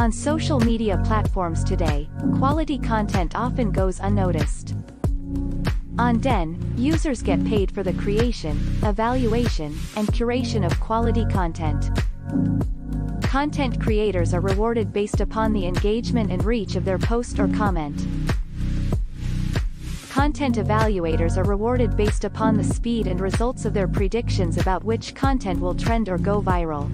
On social media platforms today, quality content often goes unnoticed. On Den, users get paid for the creation, evaluation, and curation of quality content. Content creators are rewarded based upon the engagement and reach of their post or comment. Content evaluators are rewarded based upon the speed and results of their predictions about which content will trend or go viral.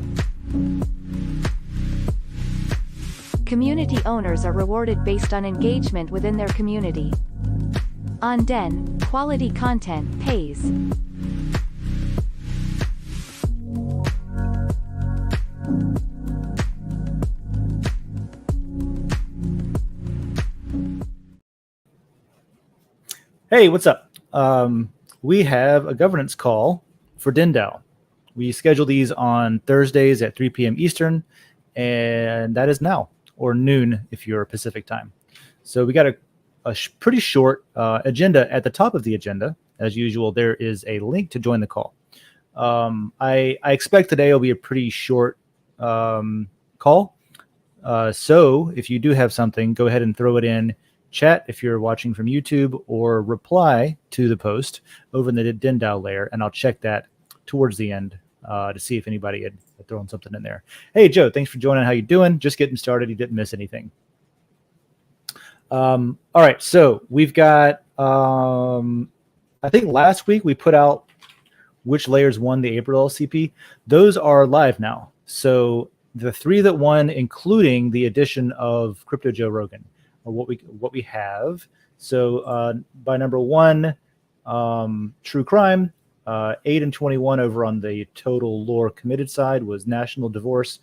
Community owners are rewarded based on engagement within their community. On Den, quality content pays. Hey, what's up? We have a governance call for DENDAO. We schedule these on Thursdays at 3 p.m. Eastern, and that is now, or noon if you're Pacific time. So we got a pretty short agenda. At the top of the agenda, as usual, there is a link to join the call. I expect today will be a pretty short call. So if you do have something, go ahead and throw it in chat if you're watching from YouTube, or reply to the post over in the DENDAO layer, and I'll check that towards the end to see if anybody had thrown something in there. Hey, Joe, thanks for joining. How you doing? Just getting started. You didn't miss anything. All right, so we've got, I think last week we put out which layers won the April LCP. Those are live now. So the 3 that won, including the addition of Crypto Joe Rogan, are what we have. So by number 1, True Crime, 8 and 21 over on the total lore committed side was National Divorce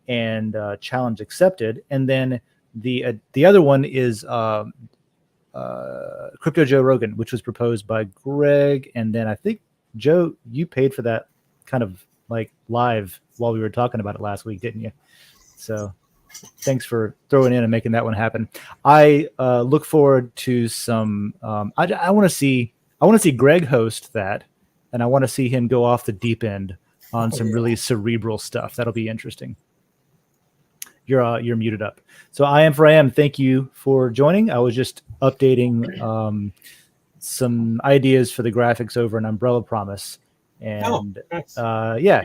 and Challenge Accepted. And then the other one is Crypto Joe Rogan, which was proposed by Greg. And then I think, Joe, you paid for that kind of like live while we were talking about it last week, didn't you? So thanks for throwing in and making that one happen. I look forward to some. I want to see Greg host that, and I want to see him go off the deep end on some really cerebral stuff. That'll be interesting. You're muted up. So I am. Thank you for joining. I was just updating some ideas for the graphics over an Umbrella Promise, and yeah.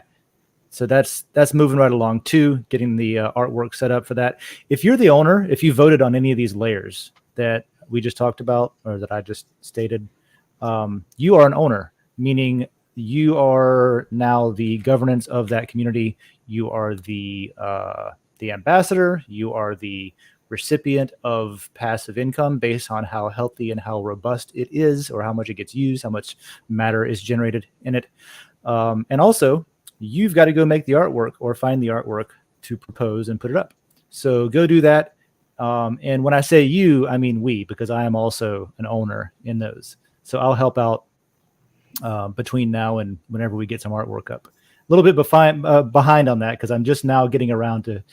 So that's moving right along too, getting the artwork set up for that. If you're the owner, if you voted on any of these layers that we just talked about or that I just stated, you are an owner, meaning you are now the governance of that community. You are the ambassador. You are the recipient of passive income based on how healthy and how robust it is, or how much it gets used, how much matter is generated in it, and also, you've got to go make the artwork or find the artwork to propose and put it up. So go do that. And when I say you, I mean we, because I am also an owner in those. So I'll help out between now and whenever we get some artwork up. A little bit behind on that, because I'm just now getting around to,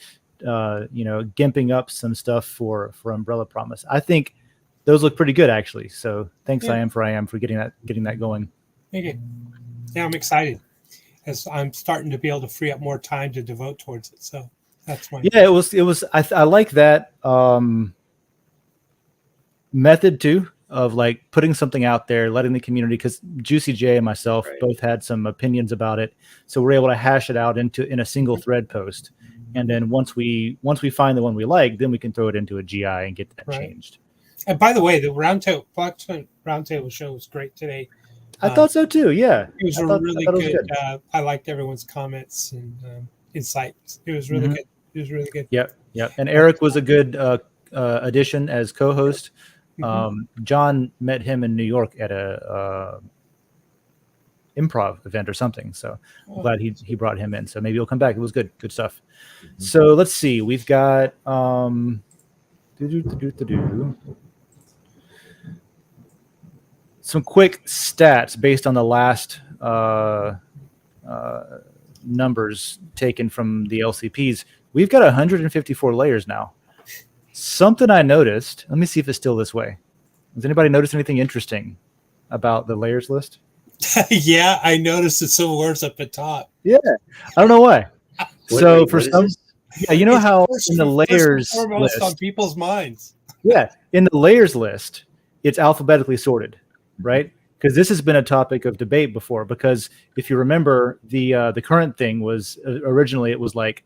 gimping up some stuff for Umbrella Promise. I think those look pretty good, actually. So thanks, I am for getting that going. Thank you. Yeah, I'm excited, as I'm starting to be able to free up more time to devote towards it. So that's my it was I like that method too, of like putting something out there, letting the community, because Juicy J and myself both had some opinions about it, so we're able to hash it out in a single thread post, and then once we find the one we like, then we can throw it into a GI and get that changed. And by the way, the roundtable show was great today. I thought so too. Yeah, it was really good. I liked everyone's comments and insights. It was really good. It was really good. Yep. And Eric was a good addition as co-host. John met him in New York at a improv event or something. So I'm glad he brought him in. So maybe he'll come back. It was good stuff. So let's see. We've got some quick stats based on the last numbers taken from the LCPs. We've got 154 layers now. Something I noticed, let me see if it's still this way. Has anybody noticed anything interesting about the layers list? Yeah, I noticed the civil wars up at top. Yeah, I don't know why. So for some, Yeah, you know It's how first, in the first and layers foremost on list, people's minds. yeah, in the layers list, it's alphabetically sorted, right? Because this has been a topic of debate before. Because if you remember, the current thing was originally it was like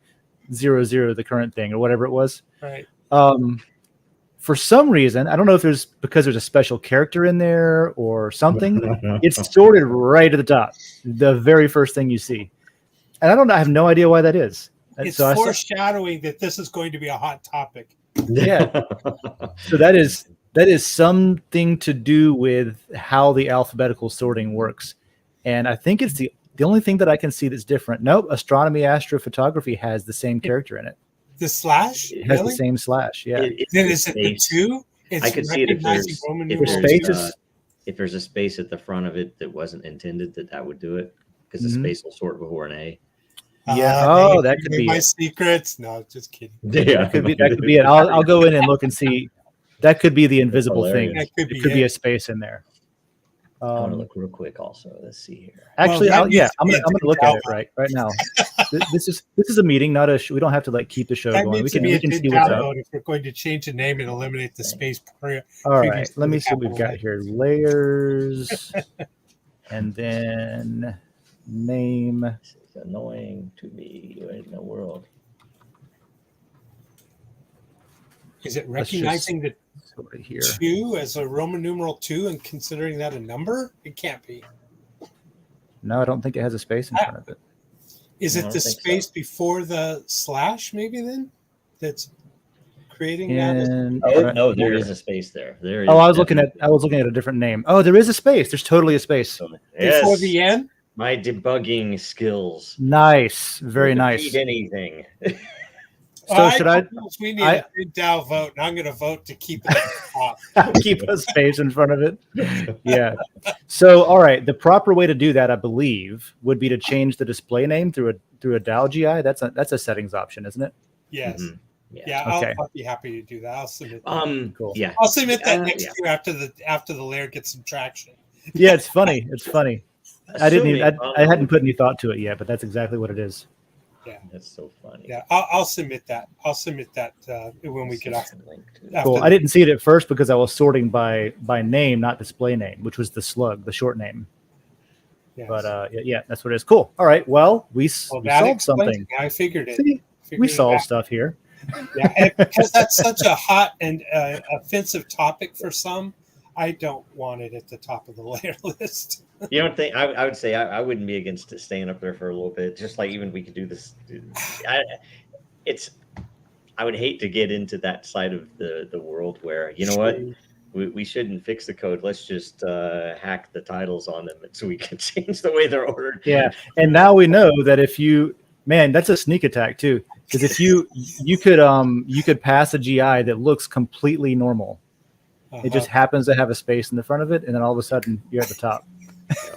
00, the current thing, or whatever it was. Right. For some reason, I don't know if there's because there's a special character in there or something. It's sorted right at the top, the very first thing you see, and I don't know. I have no idea why that is. It's So I saw, foreshadowing that this is going to be a hot topic. yeah. So that is something to do with how the alphabetical sorting works, and I think it's the only thing that I can see that's different. Nope, astronomy, astrophotography has the same character in it. The slash? It has Really? the same slash. Yeah. Then is it the two? It's I could see it if recognizing there's Roman if numeral there's, two. if there's a space at the front of it that wasn't intended, that would do it because the Mhm. space will sort before an A. Yeah. Hey, Oh, that could be my it. secrets. No, just kidding. Yeah, That could be it. I'll go in and look and see. That could be the invisible thing. hilarious. That could It be could be it. a space in there. I want to look real quick. Also, let's see here. Actually, Well, that needs to I'm be gonna a look at it DENDAO right now. This is a meeting, not a. We don't have to like keep the show That going. We needs to can be a see what's up. download if we're going to change the name and eliminate the space. All previous right, to let the me see what we've capital got A. here. Layers, and then name. This is annoying to me in the world. Is it Let's just recognizing the sort it here. 2 as a Roman numeral 2 and considering that a number? It can't be. No, I don't think it has a space in front of it. Is I it don't the think so. space before the slash, maybe then? That's creating that? And Oh no, there is a space there. There is. I was looking at a different name. Oh, there is a space. There's totally a space. Before the N? My debugging skills. Nice, very Don't nice. repeat anything. So should I We need a big Dow vote, and I'm going to vote to keep it at the top. keep a space in front of it? Yeah. So, all right, the proper way to do that, I believe, would be to change the display name through a DAO GI. That's a settings option, isn't it? Yes. Mhm. Yeah, Okay. I'll be happy to do that. I'll submit that. Cool. Yeah. I'll submit that next yeah. year after the layer gets some traction. Yeah, it's funny. It's funny. I Assuming- hadn't put any thought to it yet, but that's exactly what it is. That's so funny. Yeah, I'll submit that. I'll submit that when we get off. After Cool. I didn't see it at first because I was sorting by name, not display name, which was the slug, the short name. Yes. But yeah, that's what it is. Cool. All right. Well, we that solved explains something. it. I figured it. See, Figured we it solved out. stuff here. Yeah, and because that's such a hot and offensive topic for some, I don't want it at the top of the layer list. You don't think I would say I wouldn't be against it staying up there for a little bit, just like even we could do this. I would hate to get into that side of the world where, you know what, we shouldn't fix the code. Let's just hack the titles on them so we can change the way they're ordered. Yeah. And now we know that if you, man, that's a sneak attack too. Because if you could pass a GI that looks completely normal. It just happens to have a space in the front of it, and then all of a sudden you're at the top.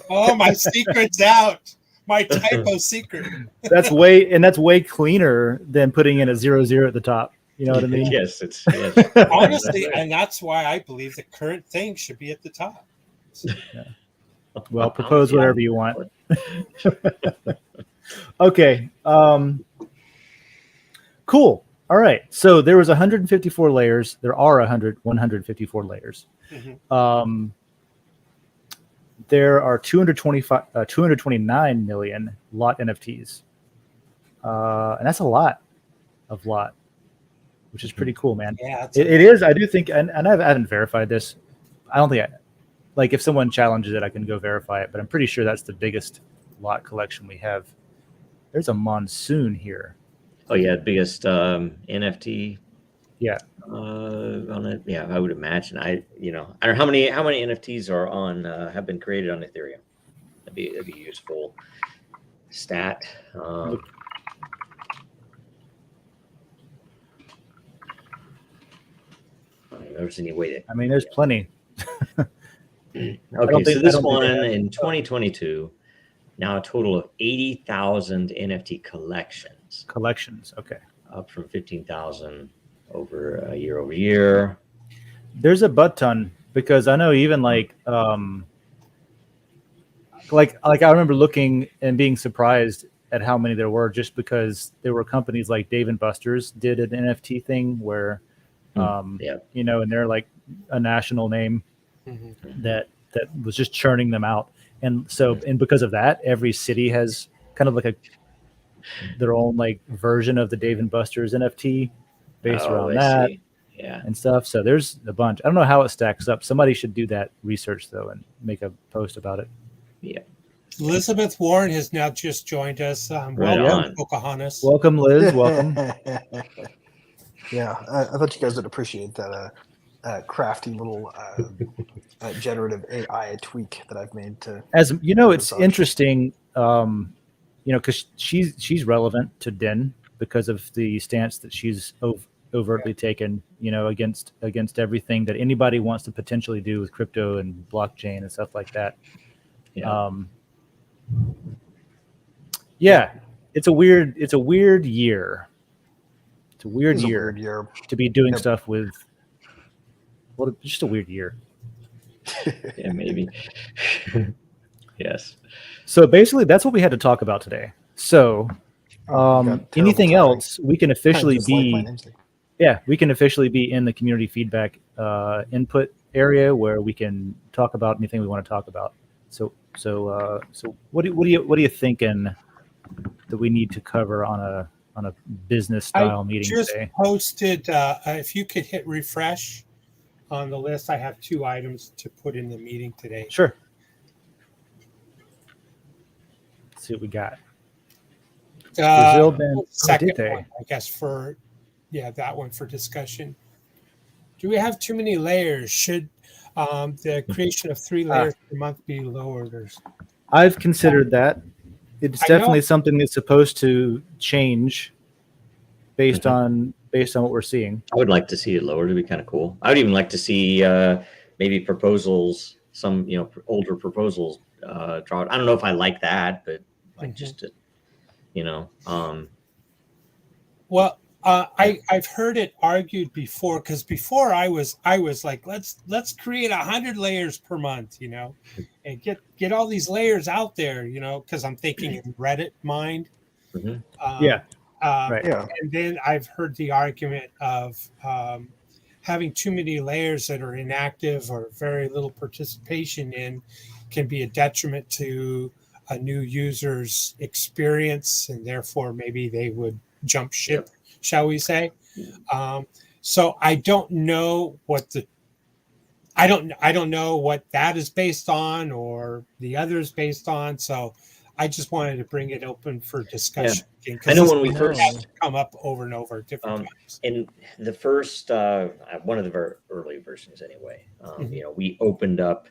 Oh, my secret's out. My typo secret. That's way cleaner than putting in a 00 at the top. You know what I mean? Yes, it's Honestly, and that's why I believe the current thing should be at the top. Well, propose whatever you want. Okay. Cool. All right. So there was 154 layers. There are 154 layers. Mm-hmm. There are 229 million lot NFTs. And that's a lot, which is pretty cool, man. Yeah, It is. I do think, and I haven't verified this. I don't think like if someone challenges it, I can go verify it, but I'm pretty sure that's the biggest lot collection we have. There's a monsoon here. Oh yeah, biggest NFT. Yeah. On it. Yeah, I would imagine. I don't know how many NFTs are on have been created on Ethereum. That'd be a useful stat. I don't know if there's any way to. I mean, there's plenty. Okay, think- so I this don't think one they have- in 2022, now a total of 80,000 NFT collections, Collections. Okay. up from 15,000 over year. There's a butt ton because I know even like I remember looking and being surprised at how many there were, just because there were companies like Dave and Buster's did an NFT thing where, Yeah. you know, and they're like a national name Mhm. that was just churning them out. And so, and because of that, every city has kind of like their own like version of the Dave and Buster's NFT based Oh, around I that see. Yeah. and stuff. So there's a bunch. I don't know how it stacks up. Somebody should do that research though and make a post about it. Yeah. Elizabeth Warren has now just joined us. Right Welcome, on. Pocahontas. Welcome, Liz. Welcome. Yeah, I thought you guys would appreciate that crafty little generative AI tweak that I've made to. As you know, to it's such. interesting, you know, because she's relevant to Den because of the stance that she's overtly taken, you know, against everything that anybody wants to potentially do with crypto and blockchain and stuff like that. Yeah. Yeah, it's a weird year. It's a weird It is a year weird year. to be doing Yep. stuff with. Well, just a weird year. Yeah, maybe. Yes. So basically, that's what we had to talk about today. So, Oh, you got terrible anything timing. else, we can officially Just like my be. namesake. Yeah, we can officially be in the community feedback input area where we can talk about anything we want to talk about. So what are you thinking that we need to cover on a business style meeting just today? posted, if you could hit refresh on the list, I have 2 items to put in the meeting today. Sure. Let's see what we got. Brazil banned. Second they? one, I guess, for that one for discussion. Do we have too many layers? Should the creation of 3 layers per month be lowered? Or I've considered that. It's I know. definitely something that's supposed to change based on what we're seeing. I would like to see it lower. It'd be kind of cool. I would even like to see maybe proposals, some older proposals draw. I don't know if I like that, but like just to, Well, I've heard it argued before, because before I was like, let's create 100 layers per month, and get all these layers out there, because I'm thinking in Reddit mind. Yeah. Right. Yeah. And then I've heard the argument of having too many layers that are inactive or very little participation in can be a detriment to a new user's experience, and therefore maybe they would jump ship, shall we say. So I don't know what I don't know what that is based on or the other is based on. So I just wanted to bring it open for discussion. Yeah. I know when we first come up over and over different times. In the first one of the early versions anyway, we opened up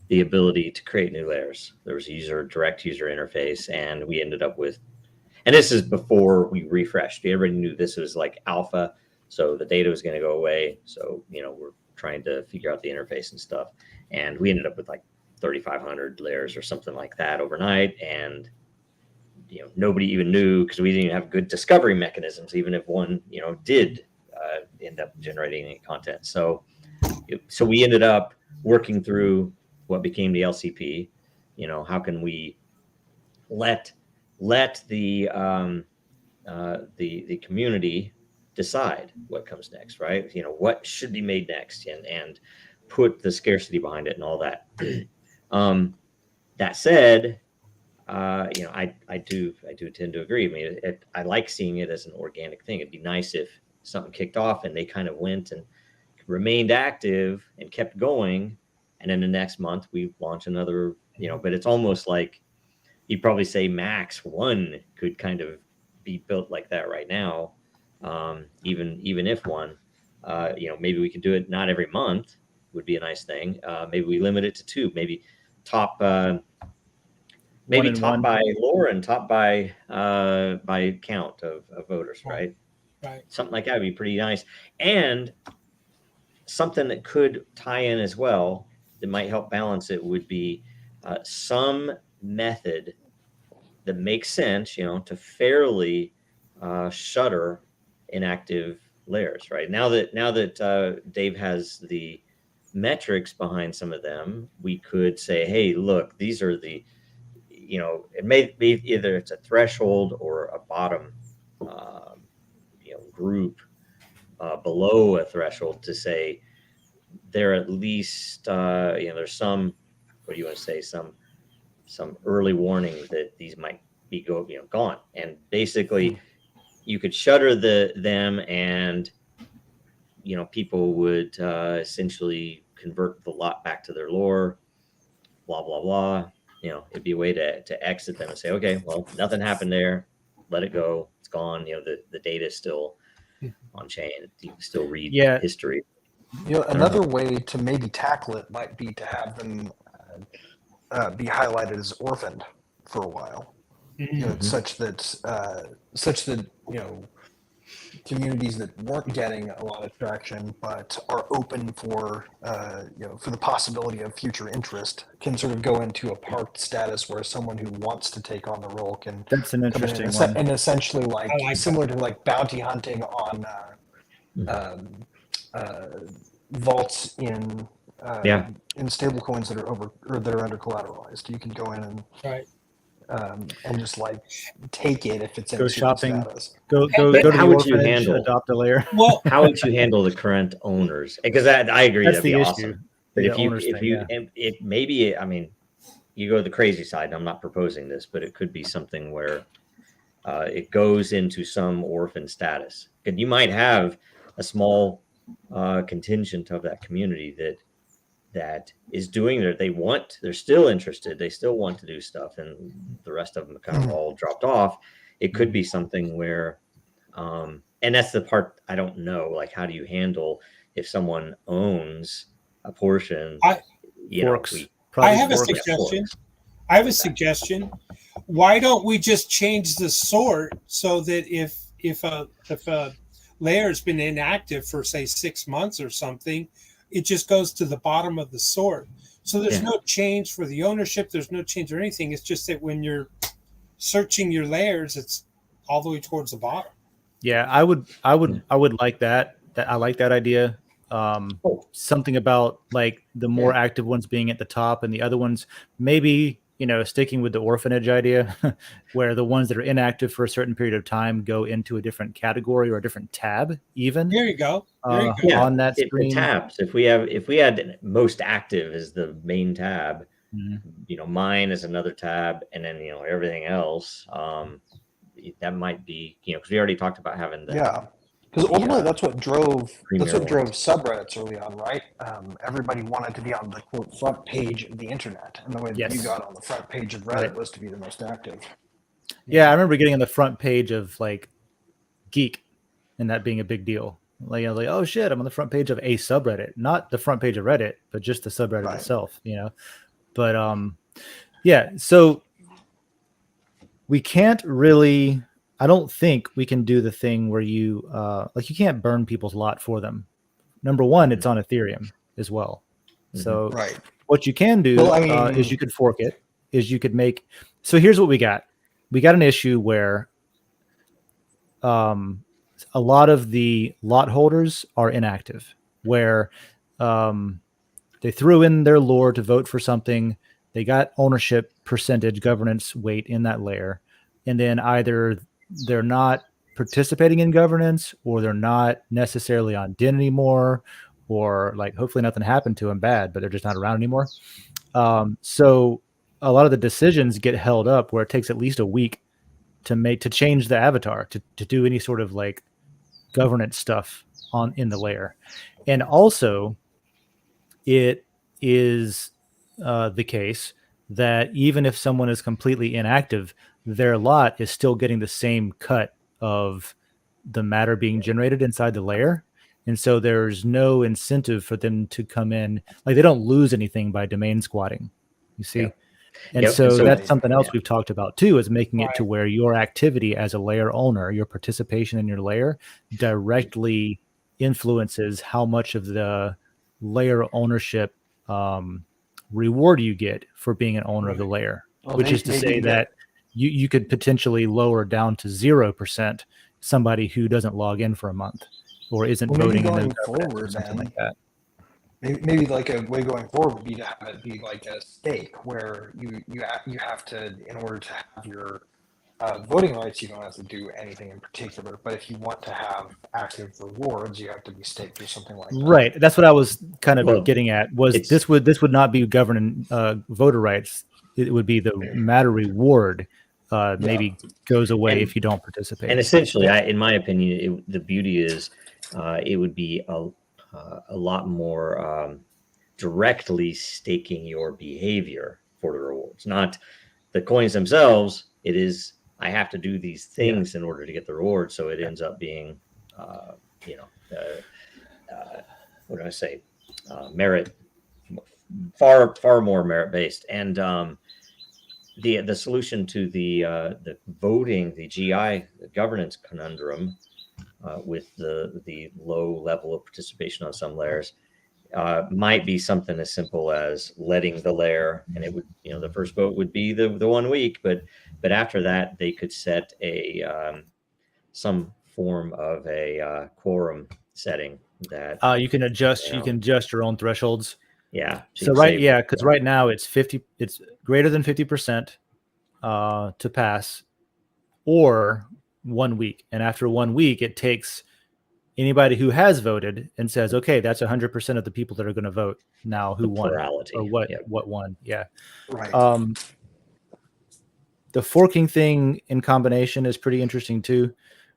the ability to create new layers. There was a direct user interface, and we ended up with, and this is before we refreshed. Everybody knew this was like alpha, so the data was going to go away. So we're trying to figure out the interface and stuff, and we ended up with like 3,500 layers or something like that overnight, and nobody even knew, because we didn't even have good discovery mechanisms, even if one did end up generating any content. So we ended up working through what became the LCP. How can we let the community decide what comes next, right? What should be made next, and put the scarcity behind it and all that. That said, I do tend to agree. I mean, I like seeing it as an organic thing. It'd be nice if something kicked off and they kind of went and remained active and kept going, and then the next month we launch another. But it's almost like you'd probably say max 1 could kind of be built like that right now. Even if 1, maybe we could do it not every month, would be a nice thing. Maybe we limit it to 2. Maybe top by lore and top by count of voters, right? Right. Something like that would be pretty nice. And something that could tie in as well that might help balance it would be some method that makes sense, to fairly shutter inactive layers, right? Now that Dave has the metrics behind some of them, we could say, hey, look, these are the it may be either it's a threshold or a bottom, group below a threshold to say they're at least, there's some, what do you want to say, some early warnings that these might be gone. And basically you could shutter them and, people would essentially convert the lot back to their lore, blah, blah, blah. It'd be a way to exit them and say, okay, well, nothing happened there. Let it go. It's gone. The data is still on chain. You can still read history. Another way to maybe tackle it might be to have them be highlighted as orphaned for a while. Such that communities that weren't getting a lot of traction but are open for the possibility of future interest can sort of go into a parked status where someone who wants to take on the role can. That's an interesting one. And essentially similar to like bounty hunting on vaults in stable coins that are that are under collateralized. You can go in and and just like take it if it's in go shopping, status. go to the how would you orphanage, handle adopt a layer. Well, how would you handle the current owners? Because I agree That's that'd be the awesome. issue. But The it maybe, I mean, you go to the crazy side, and I'm not proposing this, but it could be something where it goes into some orphan status. And you might have a small contingent of that community that is doing they're still interested. They still want to do stuff, and the rest of them kind of all dropped off. It could be something where, and that's the part I don't know. Like, how do you handle if someone owns a portion? I have a suggestion. I have a suggestion. Why don't we just change the sort so that if a layer has been inactive for say 6 months or something, it just goes to the bottom of the sort. So there's no change for the ownership. There's no change or anything. It's just that when you're searching your layers, it's all the way towards the bottom. Yeah, I would like that. I like that idea. Something about like the more active ones being at the top and the other ones maybe, sticking with the orphanage idea where the ones that are inactive for a certain period of time go into a different category or a different tab even. There you go. On that screen. The tabs. If we had most active as the main tab, mine is another tab, and then everything else. That might be because we already talked about having the because ultimately that's what drove subreddits early on, right? Everybody wanted to be on the quote front page of the internet, and the way that you got on the front page of Reddit was to be the most active. Yeah, I remember getting on the front page of like Geek, and that being a big deal. Like oh shit, I'm on the front page of a subreddit, not the front page of Reddit, but just the subreddit itself. But so we can't really. I don't think we can do the thing where you you can't burn people's lot for them. Number one, it's on Ethereum as well. So what you can do is you could fork it, is you could make. So here's what we got. We got an issue where a lot of the lot holders are inactive, where they threw in their lore to vote for something. They got ownership percentage governance weight in that layer. And then either they're not participating in governance, or they're not necessarily on DIN anymore, or like hopefully nothing happened to them bad, but they're just not around anymore. So a lot of the decisions get held up where it takes at least a week to change the avatar, to do any sort of like governance stuff in the layer. And also it is the case that even if someone is completely inactive, their lot is still getting the same cut of the matter being generated inside the layer. And so there's no incentive for them to come in. Like they don't lose anything by domain squatting, you see? And so that's something else we've talked about too, is making it to where your activity as a layer owner, your participation in your layer directly influences how much of the layer ownership reward you get for being an owner of the layer, which is to say that you could potentially lower down to 0% somebody who doesn't log in for a month or isn't voting in going forward, or something like that. maybe like a way going forward would be to have it be like a stake where you have to, in order to have your voting rights, you don't have to do anything in particular. But if you want to have active rewards, you have to be staked or something like that. Right. That's what I was kind of Well, getting at. Was it's- this would not be governing voter rights? It would be the matter reward. Maybe goes away And- if you don't participate. And essentially, in my opinion, the beauty is it would be a lot more directly staking your behavior for the rewards, not the coins themselves. It is, I have to do these things in order to get the reward. So it ends up being, what do I say? Merit, far more merit based. And the solution to the voting, the GI, the governance conundrum, with the low level of participation on some layers, might be something as simple as letting the layer, and it would, the first vote would be the 1 week, but after that they could set a some form of a quorum setting that you can adjust. You can adjust your own thresholds. Yeah. So because right now it's 50. It's greater than 50% to pass, or 1 week, and after 1 week, it takes anybody who has voted and says, okay, that's 100% of the people that are going to vote now who won plurality. or what won. Yeah. Right. The forking thing in combination is pretty interesting too,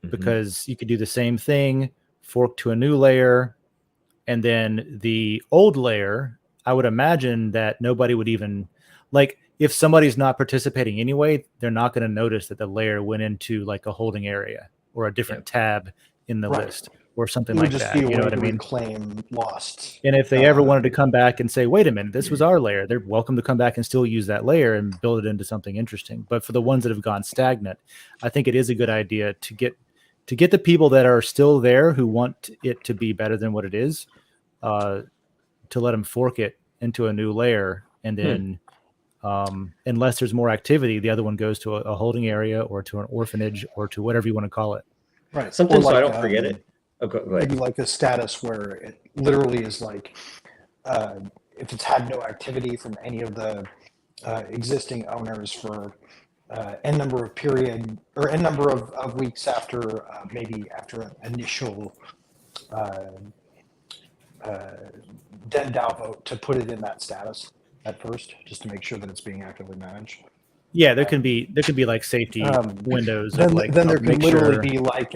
because you could do the same thing, fork to a new layer, and then the old layer, I would imagine that nobody would even, like, if somebody's not participating anyway, they're not going to notice that the layer went into like a holding area or a different tab in the list or something like that. You know what I mean? Claim lost. And if they ever wanted to come back and say, wait a minute, this was our layer, they're welcome to come back and still use that layer and build it into something interesting. But for the ones that have gone stagnant, I think it is a good idea to get the people that are still there who want it to be better than what it is, to let them fork it into a new layer. And then unless there's more activity, the other one goes to a holding area or to an orphanage or to whatever you want to call it. Right. Something so I don't forget it. Oh, go ahead. Maybe like a status where it literally is like, if it's had no activity from any of the existing owners for n number of period or n number of weeks after maybe after an initial DENDAO vote, to put it in that status at first, just to make sure that it's being actively managed. Yeah, there can be like safety windows. Then there can literally be like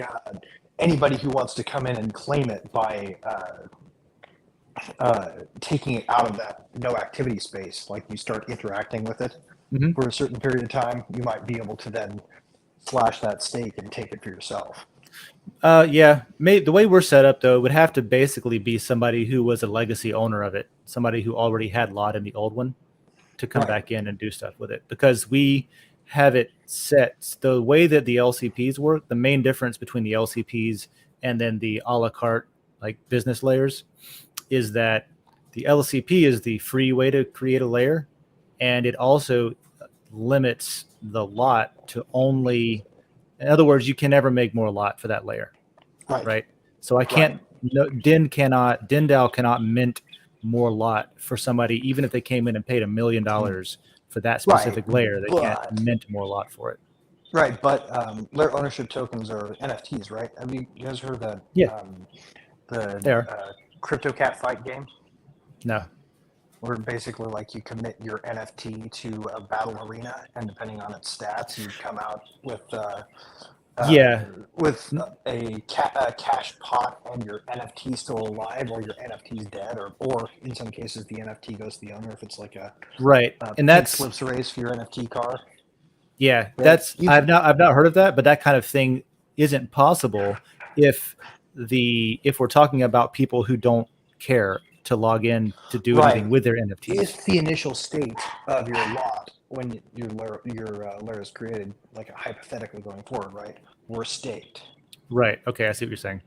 anybody who wants to come in and claim it by taking it out of that no activity space. Like you start interacting with it for a certain period of time, you might be able to then slash that stake and take it for yourself. The way we're set up though, it would have to basically be somebody who was a legacy owner of it, somebody who already had lot in the old one, to come back in and do stuff with it, because we have it set the way that the LCPs work. The main difference between the LCPs and then the a la carte like business layers is that the LCP is the free way to create a layer, and it also limits the lot to only, in other words, you can never make more lot for that layer. Right. So I can't, DENDAO cannot mint more lot for somebody, even if they came in and paid $1 million for that specific layer. They can't mint more lot for it. Right. But layer ownership tokens are NFTs, right? Have you guys heard that? Yeah. The Crypto Cat Fight game? No. Where basically like you commit your NFT to a battle arena, and depending on its stats, you come out with with a cash pot, and your NFT still alive, or your NFT's dead, or in some cases the NFT goes to the owner if it's like a and that's flips race for your NFT car. Yeah, that's I've not heard of that, but that kind of thing isn't possible if we're talking about people who don't care to log in to do anything with their NFTs. If the initial state of your lot, when your layer is created, like hypothetically going forward, right, were staked. Right. Okay, I see what you're saying.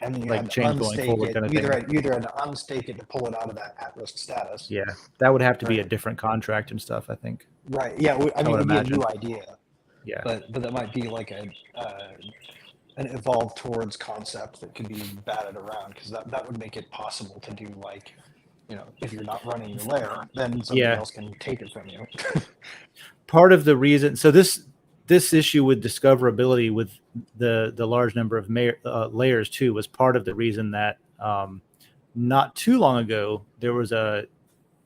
And then you like had change to going forward it. kind of You thing. either had to unstake it to pull it out of that at-risk status. Yeah, that would have to be a different contract and stuff, I think. Right. Yeah. I mean, it would be a new idea. Yeah. But that might be like an evolved towards concept that could be batted around, because that would make it possible to do like if you're not running your layer, then somebody Yeah. else can take it from you. Part of the reason, so this issue with discoverability with the large number of layers too was part of the reason that not too long ago there was a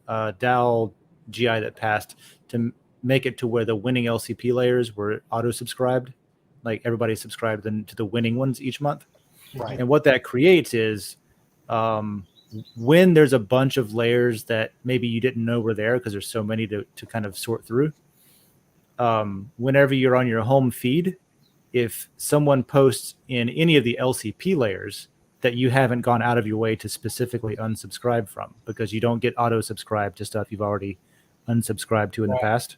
DAO GI that passed to make it to where the winning LCP layers were auto subscribed, like everybody subscribed to the winning ones each month. Right. And what that creates is when there's a bunch of layers that maybe you didn't know were there because there's so many to kind of sort through. Whenever you're on your home feed, if someone posts in any of the LCP layers that you haven't gone out of your way to specifically unsubscribe from, because you don't get auto subscribed to stuff you've already unsubscribed to in the past,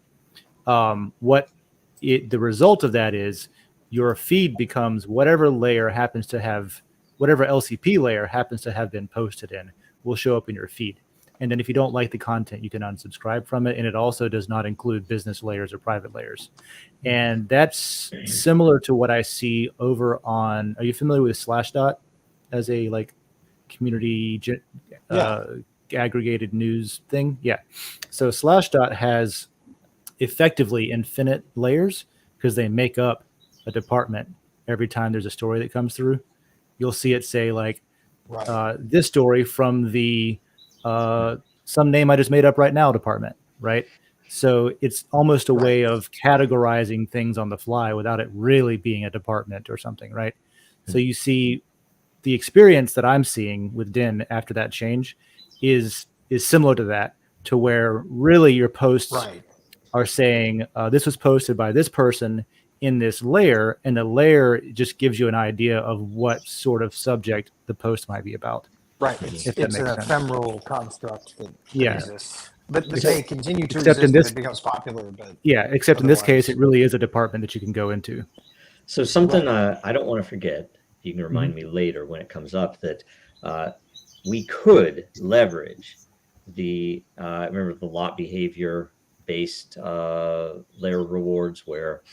the result of that is your feed becomes whatever LCP layer happens to have been posted in will show up in your feed. And then if you don't like the content, you can unsubscribe from it. And it also does not include business layers or private layers. And that's similar to what I see over on, are you familiar with Slashdot as a community aggregated news thing? Yeah. So Slashdot has effectively infinite layers because they make up a department every time there's a story that comes through. You'll see it say this story from the some name I just made up right now department, right? So it's almost a way of categorizing things on the fly without it really being a department or something, right? So you see the experience that I'm seeing with Den after that change is similar to that, to where really your posts are saying this was posted by this person in this layer, and the layer just gives you an idea of what sort of subject the post might be about. Right. It's an ephemeral construct that exists. But they continue to exist if it becomes popular. But except in this case, it really is a department that you can go into. So something I don't want to forget, you can remind me later when it comes up, that we could leverage the, remember the lot behavior based layer rewards, where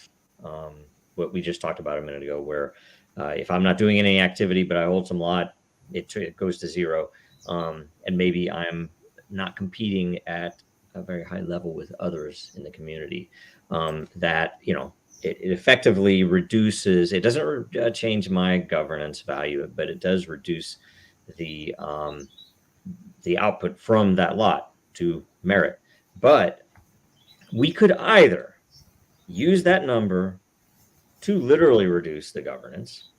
what we just talked about a minute ago, where if I'm not doing any activity, but I hold some lot, it goes to 0. And maybe I'm not competing at a very high level with others in the community, that, it effectively reduces, it doesn't change my governance value, but it does reduce the output from that lot to merit. But we could either use that number to literally reduce the governance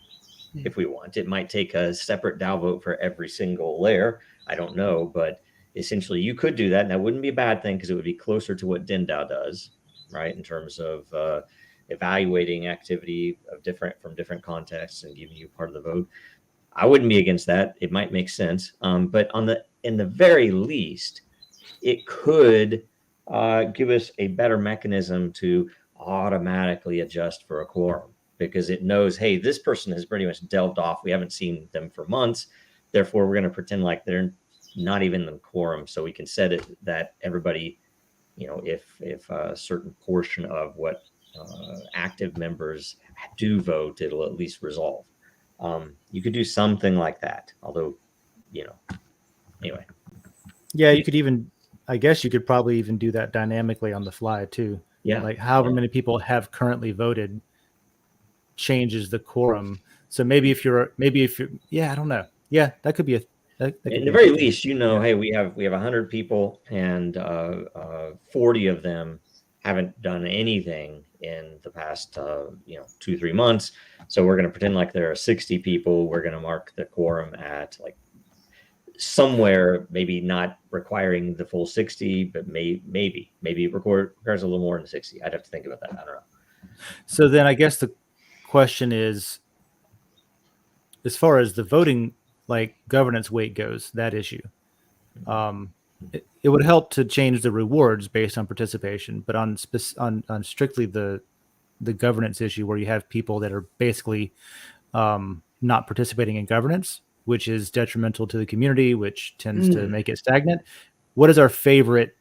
if we want. It might take a separate DAO vote for every single layer. I don't know, but essentially you could do that. And that wouldn't be a bad thing because it would be closer to what DENDAO does, right? In terms of evaluating activity from different contexts and giving you part of the vote. I wouldn't be against that. It might make sense. But in the very least, it could give us a better mechanism to automatically adjust for a quorum, because it knows, hey, this person has pretty much delved off. We haven't seen them for months. Therefore, we're going to pretend like they're not even in the quorum. So we can set it that everybody, if a certain portion of what active members do vote, it'll at least resolve. You could do something like that. Although, anyway. Yeah, you could even, I guess you could probably even do that dynamically on the fly too. Yeah. Like however many people have currently voted changes the quorum. So maybe if you're, I don't know. Yeah, that could be at the very least, hey, we have 100 people and 40 of them haven't done anything in the past 2-3 months. So we're going to pretend like there are 60 people. We're going to mark the quorum at somewhere, maybe not requiring the full 60, but maybe it requires a little more than 60. I'd have to think about that. I don't know. So then I guess the question is, as far as the voting governance weight goes, that issue, it would help to change the rewards based on participation, but on strictly the governance issue, where you have people that are basically not participating in governance, which is detrimental to the community, which tends to make it stagnant. What is our favorite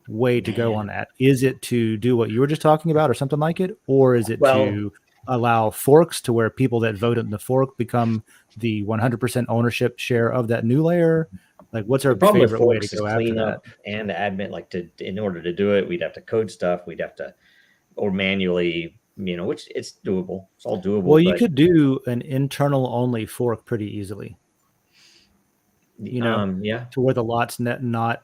way to go on that? Is it to do what you were just talking about or something like it? Or is it to allow forks to where people that vote in the fork become the 100% ownership share of that new layer? Like, what's our The problem with favorite way to forks is go after that? cleanup and admin. Like in order to do it, we'd have to code stuff. We'd have to or manually, which it's doable. It's all doable. Well, you but, could do an internal only fork pretty easily. yeah, to where the lot's not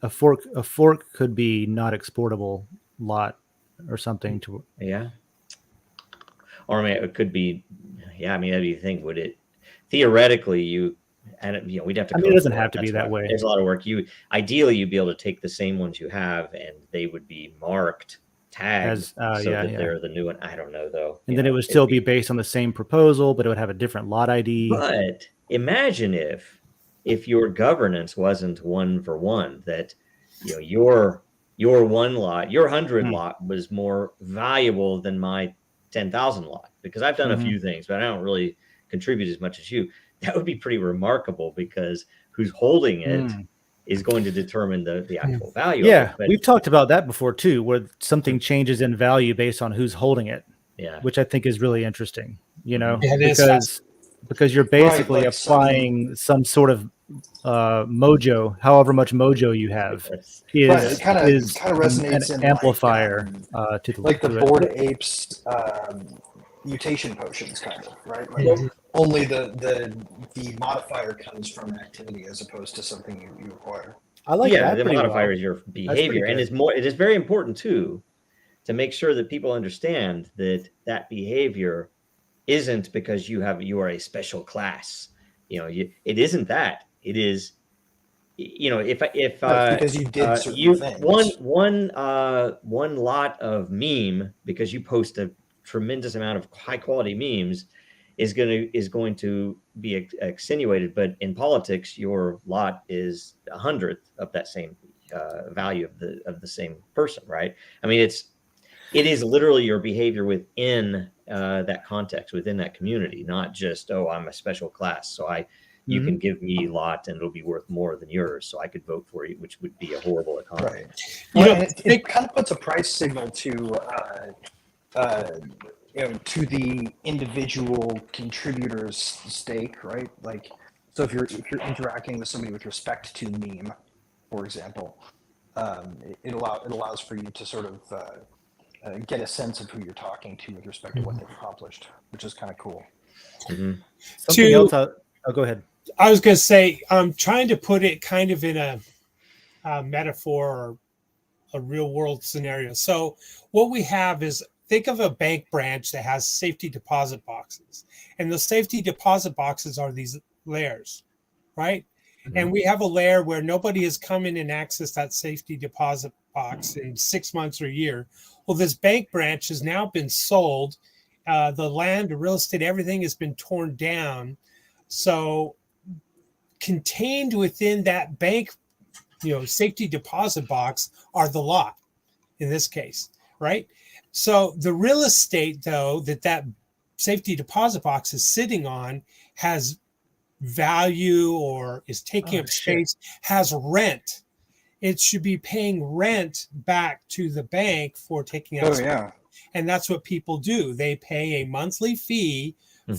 a fork. A fork could be not exportable lot or something to. yeah. Or I mean, it could be, yeah. I mean, that'd be the thing. Would it theoretically we'd have to. I mean, it doesn't have to be that way. There's a lot of work. Ideally, you'd be able to take the same ones you have, and they would be marked, tagged, so that they're the new one. I don't know though. And then it would still be based on the same proposal, but it would have a different lot ID. But imagine if your governance wasn't one for one, that your one lot, your 100 lot was more valuable than my 10,000 lot, because I've done a few things, but I don't really contribute as much as you. That would be pretty remarkable, because who's holding it is going to determine the actual value. Yeah, of it. We've talked about that before too, where something changes in value based on who's holding it. Yeah, which I think is really interesting. Because you're basically applying some sort of mojo, however much mojo you have, it kind of resonates an in amplifier to the Bored Apes mutation potions, kind of, right? Like only the modifier comes from activity as opposed to something you acquire. I like that. The modifier is your behavior, and it is very important too to make sure that people understand that behavior isn't because you are a special class. It isn't that. It is, if because you did certain things. One lot of meme, because you post a tremendous amount of high quality memes, is going to be extenuated. But in politics, your lot is 100th of that same value of the same person, right? I mean, it is literally your behavior within that context, within that community, not just, I'm a special class, so you can give me a lot and it'll be worth more than yours, so I could vote for you, which would be a horrible economy. Right. It kind of puts a price signal to the individual contributor's stake, right? Like, so if you're interacting with somebody with respect to meme, for example, it allows for you to sort of get a sense of who you're talking to with respect to what they've accomplished, which is kind of cool. Something else. Go ahead. I was going to say, I'm trying to put it kind of in a metaphor or a real world scenario. So what we have is, think of a bank branch that has safety deposit boxes, and the safety deposit boxes are these layers, right? And we have a layer where nobody has come in and accessed that safety deposit box in 6 months or a year. Well, this bank branch has now been sold. The land, the real estate, everything has been torn down. So contained within that bank, safety deposit box are the lot in this case, right? So the real estate, though, that safety deposit box is sitting on has value or is taking up space, has rent. It should be paying rent back to the bank for taking up space. And that's what people do. They pay a monthly fee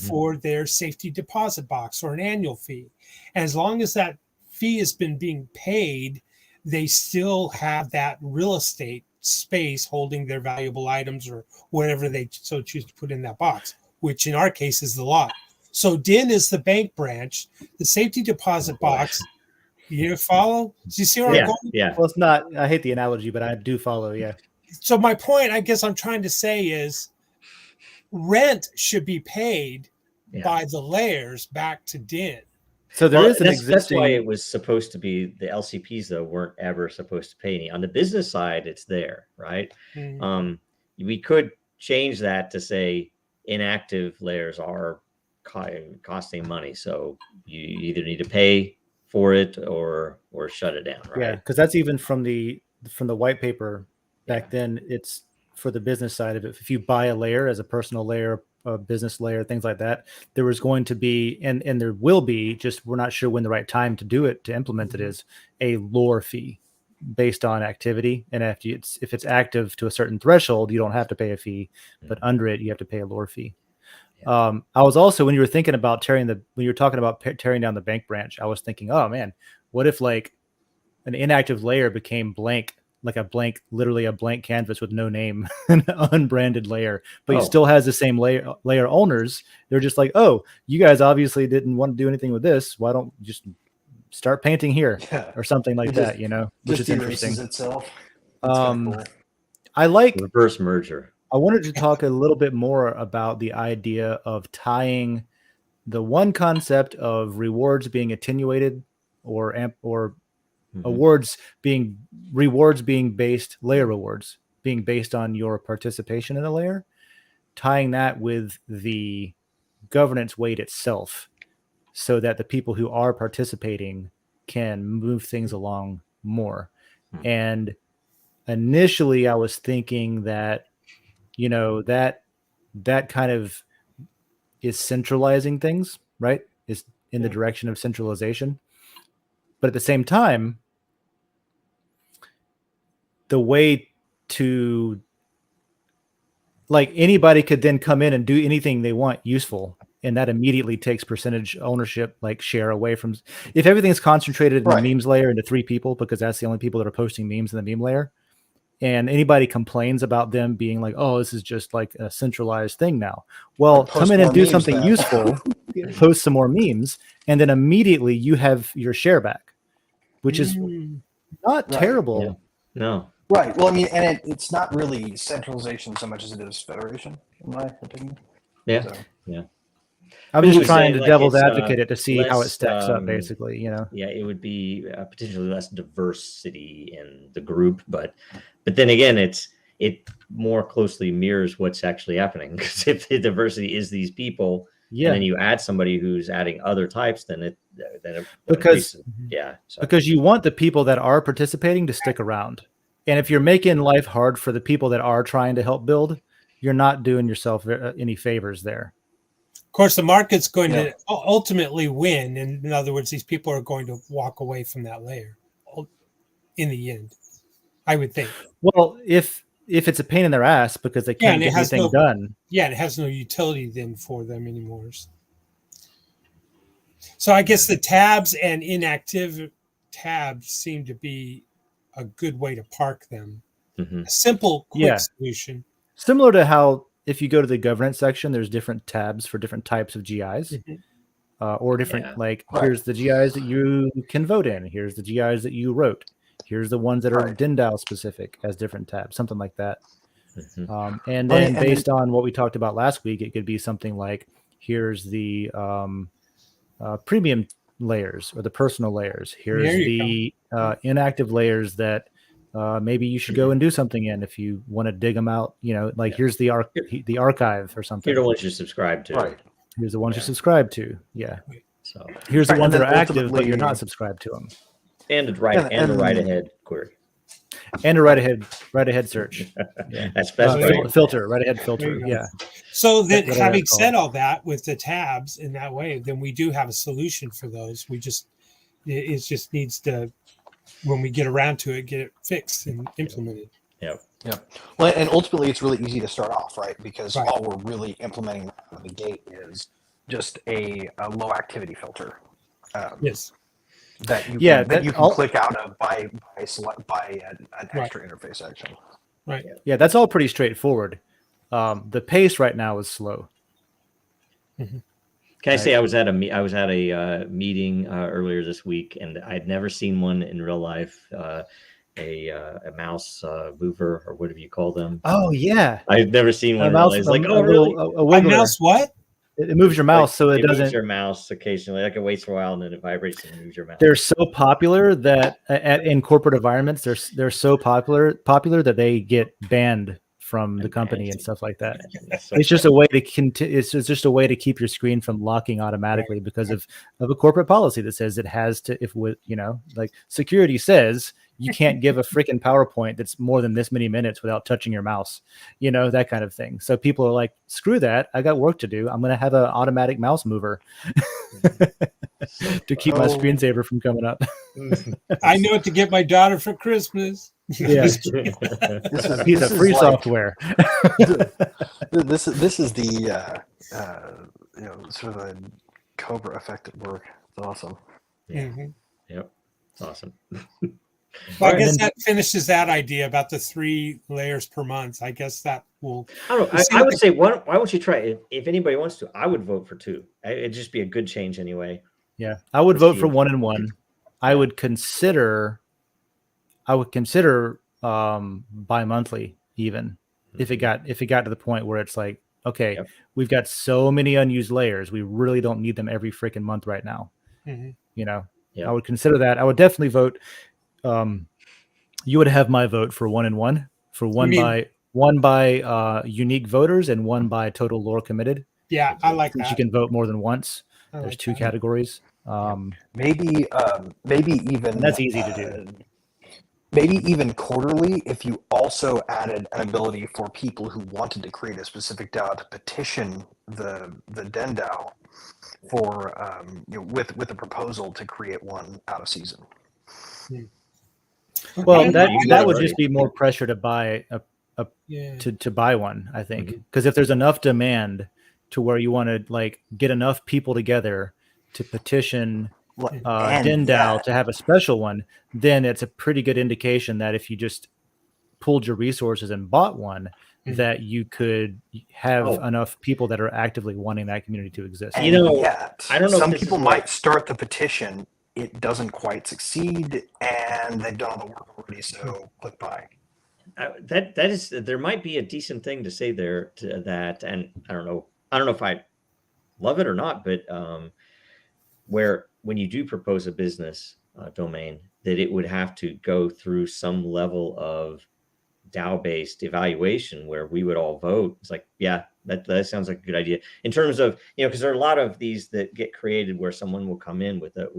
for their safety deposit box, or an annual fee. And as long as that fee has been being paid, they still have that real estate space holding their valuable items or whatever they so choose to put in that box, which in our case is the lot. So DIN is the bank branch, the safety deposit box. You follow? Do you see where I'm going? Yeah. Well, it's not. I hate the analogy, but I do follow. Yeah. So my point, I guess I'm trying to say, is rent should be paid by the layers back to DIN. So there is an existing. That's why it was supposed to be, the LCPs though weren't ever supposed to pay any. On the business side, it's there, right? We could change that to say inactive layers are costing money, so you either need to pay for it or shut it down, right? Yeah, because that's even from the white paper back then. It's for the business side of it. If you buy a layer as a personal layer, a business layer, things like that, there was going to be, and there will be, just we're not sure when the right time to do it, to implement it, is a lore fee based on activity. And if it's active to a certain threshold, you don't have to pay a fee, but under it, you have to pay a lore fee. I was also, when you were thinking about when you were talking about tearing down the bank branch, I was thinking, oh man, what if like an inactive layer became blank, like literally a blank canvas with no name, an unbranded layer, but it still has the same layer owners. They're just like, oh, you guys obviously didn't want to do anything with this. Why don't you just start painting here or something like that, which is interesting. Itself. Cool. I like reverse merger. I wanted to talk a little bit more about the idea of tying the one concept of rewards being attenuated or rewards being based, layer rewards being based on your participation in a layer, tying that with the governance weight itself, so that the people who are participating can move things along more. And initially I was thinking that, that kind of is centralizing things, right? Is in the direction of centralization. But at the same time, the way to, like, anybody could then come in and do anything they want useful, and that immediately takes percentage ownership, like share away from, if everything's concentrated in the memes layer into 3 people, because that's the only people that are posting memes in the meme layer, and anybody complains about them being like, oh, this is just like a centralized thing now. Well, come in and do something useful, post some more memes, and then immediately you have your share back, which is not terrible. Yeah. No. Right. Well, I mean, and it's not really centralization so much as it is federation, in my opinion. Yeah. So. Yeah. I'm just trying to devil's advocate it to see how it stacks up, basically, Yeah, it would be potentially less diversity in the group, but then again, it more closely mirrors what's actually happening, because if the diversity is these people, and then you add somebody who's adding other types, then it because increases. Because you want the people that are participating to stick around, and if you're making life hard for the people that are trying to help build, you're not doing yourself any favors there. Of course, the market's going to ultimately win. And in other words, these people are going to walk away from that layer in the end, I would think. Well, if it's a pain in their ass because they can't get anything done. Yeah, it has no utility then for them anymore. So I guess the tabs and inactive tabs seem to be a good way to park them. A simple, quick solution. Similar to how, if you go to the governance section, there's different tabs for different types of GIs, or different, here's the GIs that you can vote in. Here's the GIs that you wrote. Here's the ones that are DENDAO specific as different tabs, something like that. And then based on what we talked about last week, it could be something like, here's the premium layers or the personal layers. Here's the inactive layers that maybe you should go and do something in if you want to dig them out. Here's the archive or something. Here are the ones you subscribe to. Right. Here's the ones you subscribe to. Yeah. So here's the ones that are active, but you're not subscribed to them. And a write ahead query. And a write ahead search. Yeah. That's best. Filter, write ahead filter. Yeah. So that having said all that with the tabs in that way, then we do have a solution for those. It just needs to, when we get around to it, get it fixed and implemented. Yep. Well, and ultimately it's really easy to start off, right? Because all we're really implementing out of the gate is just a low activity filter. Yes. That you can click out of by an extra interface action. Right. Yeah, that's all pretty straightforward. The pace right now is slow. Can I say I was at a meeting earlier this week, and I'd never seen one in real life. A mouse mover, or whatever you call them. Oh yeah, I've never seen one. A mouse, it's like, a mouse what? It moves your mouse, so it doesn't. Moves your mouse occasionally. Like it waits for a while, and then it vibrates and moves your mouse. They're so popular that in corporate environments, they're so popular that they get banned from the company and stuff like that. It's just a way to it's just a way to keep your screen from locking automatically because of a corporate policy that says it has to. Like security says, you can't give a freaking PowerPoint that's more than this many minutes without touching your mouse, that kind of thing. So people are like, screw that. I got work to do. I'm going to have an automatic mouse mover to keep my screensaver from coming up. I know what to get my daughter for Christmas. Yeah. This is a piece of free software. This is the sort of a Cobra effect at work. It's awesome. Yeah. Yep. It's awesome. Well, I All right, guess then- that finishes that idea about the 3 layers per month. I guess that will. I don't know. We'll see I what would the- say one. Why don't you try it? If anybody wants to, I would vote for 2. It'd just be a good change anyway. Yeah, I would To vote see for if- 1 and 1. I Yeah. would consider. Bi-monthly even if it got to the point where it's like, okay, Yep. we've got so many unused layers, we really don't need them every freaking month right now. Mhm. You know, Yep. I would consider that. I would definitely vote. You would have my vote for 1 and 1 for one mean- by unique voters and 1 by total lore committed. Yeah, I like Since that. you can vote more than once, I there's like 2 that. categories. Maybe even That's easy to do. Maybe even quarterly, if you also added an ability for people who wanted to create a specific DAO to petition the DENDAO for with a proposal to create one out of season. Well, Okay. that would just be more pressure to buy Yeah. to buy one, I think, Mhm. because if there's enough demand to where you want to like get enough people together to petition And DENDAO that- to have a special one, then it's a pretty good indication that if you just pooled your resources and bought one, Mhm. that you could have Oh. enough people that are actively wanting that community to exist. And You know, yet, I don't know if some this is people what- might start the petition. It doesn't quite succeed, and they've done all the work already. So click buy. That is, there might be a decent thing to say there to that, and I don't know if I love it or not, but where when you do propose a business domain, that it would have to go through some level of DAO-based evaluation where we would all vote. It's like, yeah, that sounds like a good idea. In terms of, because there are a lot of these that get created where someone will come in with the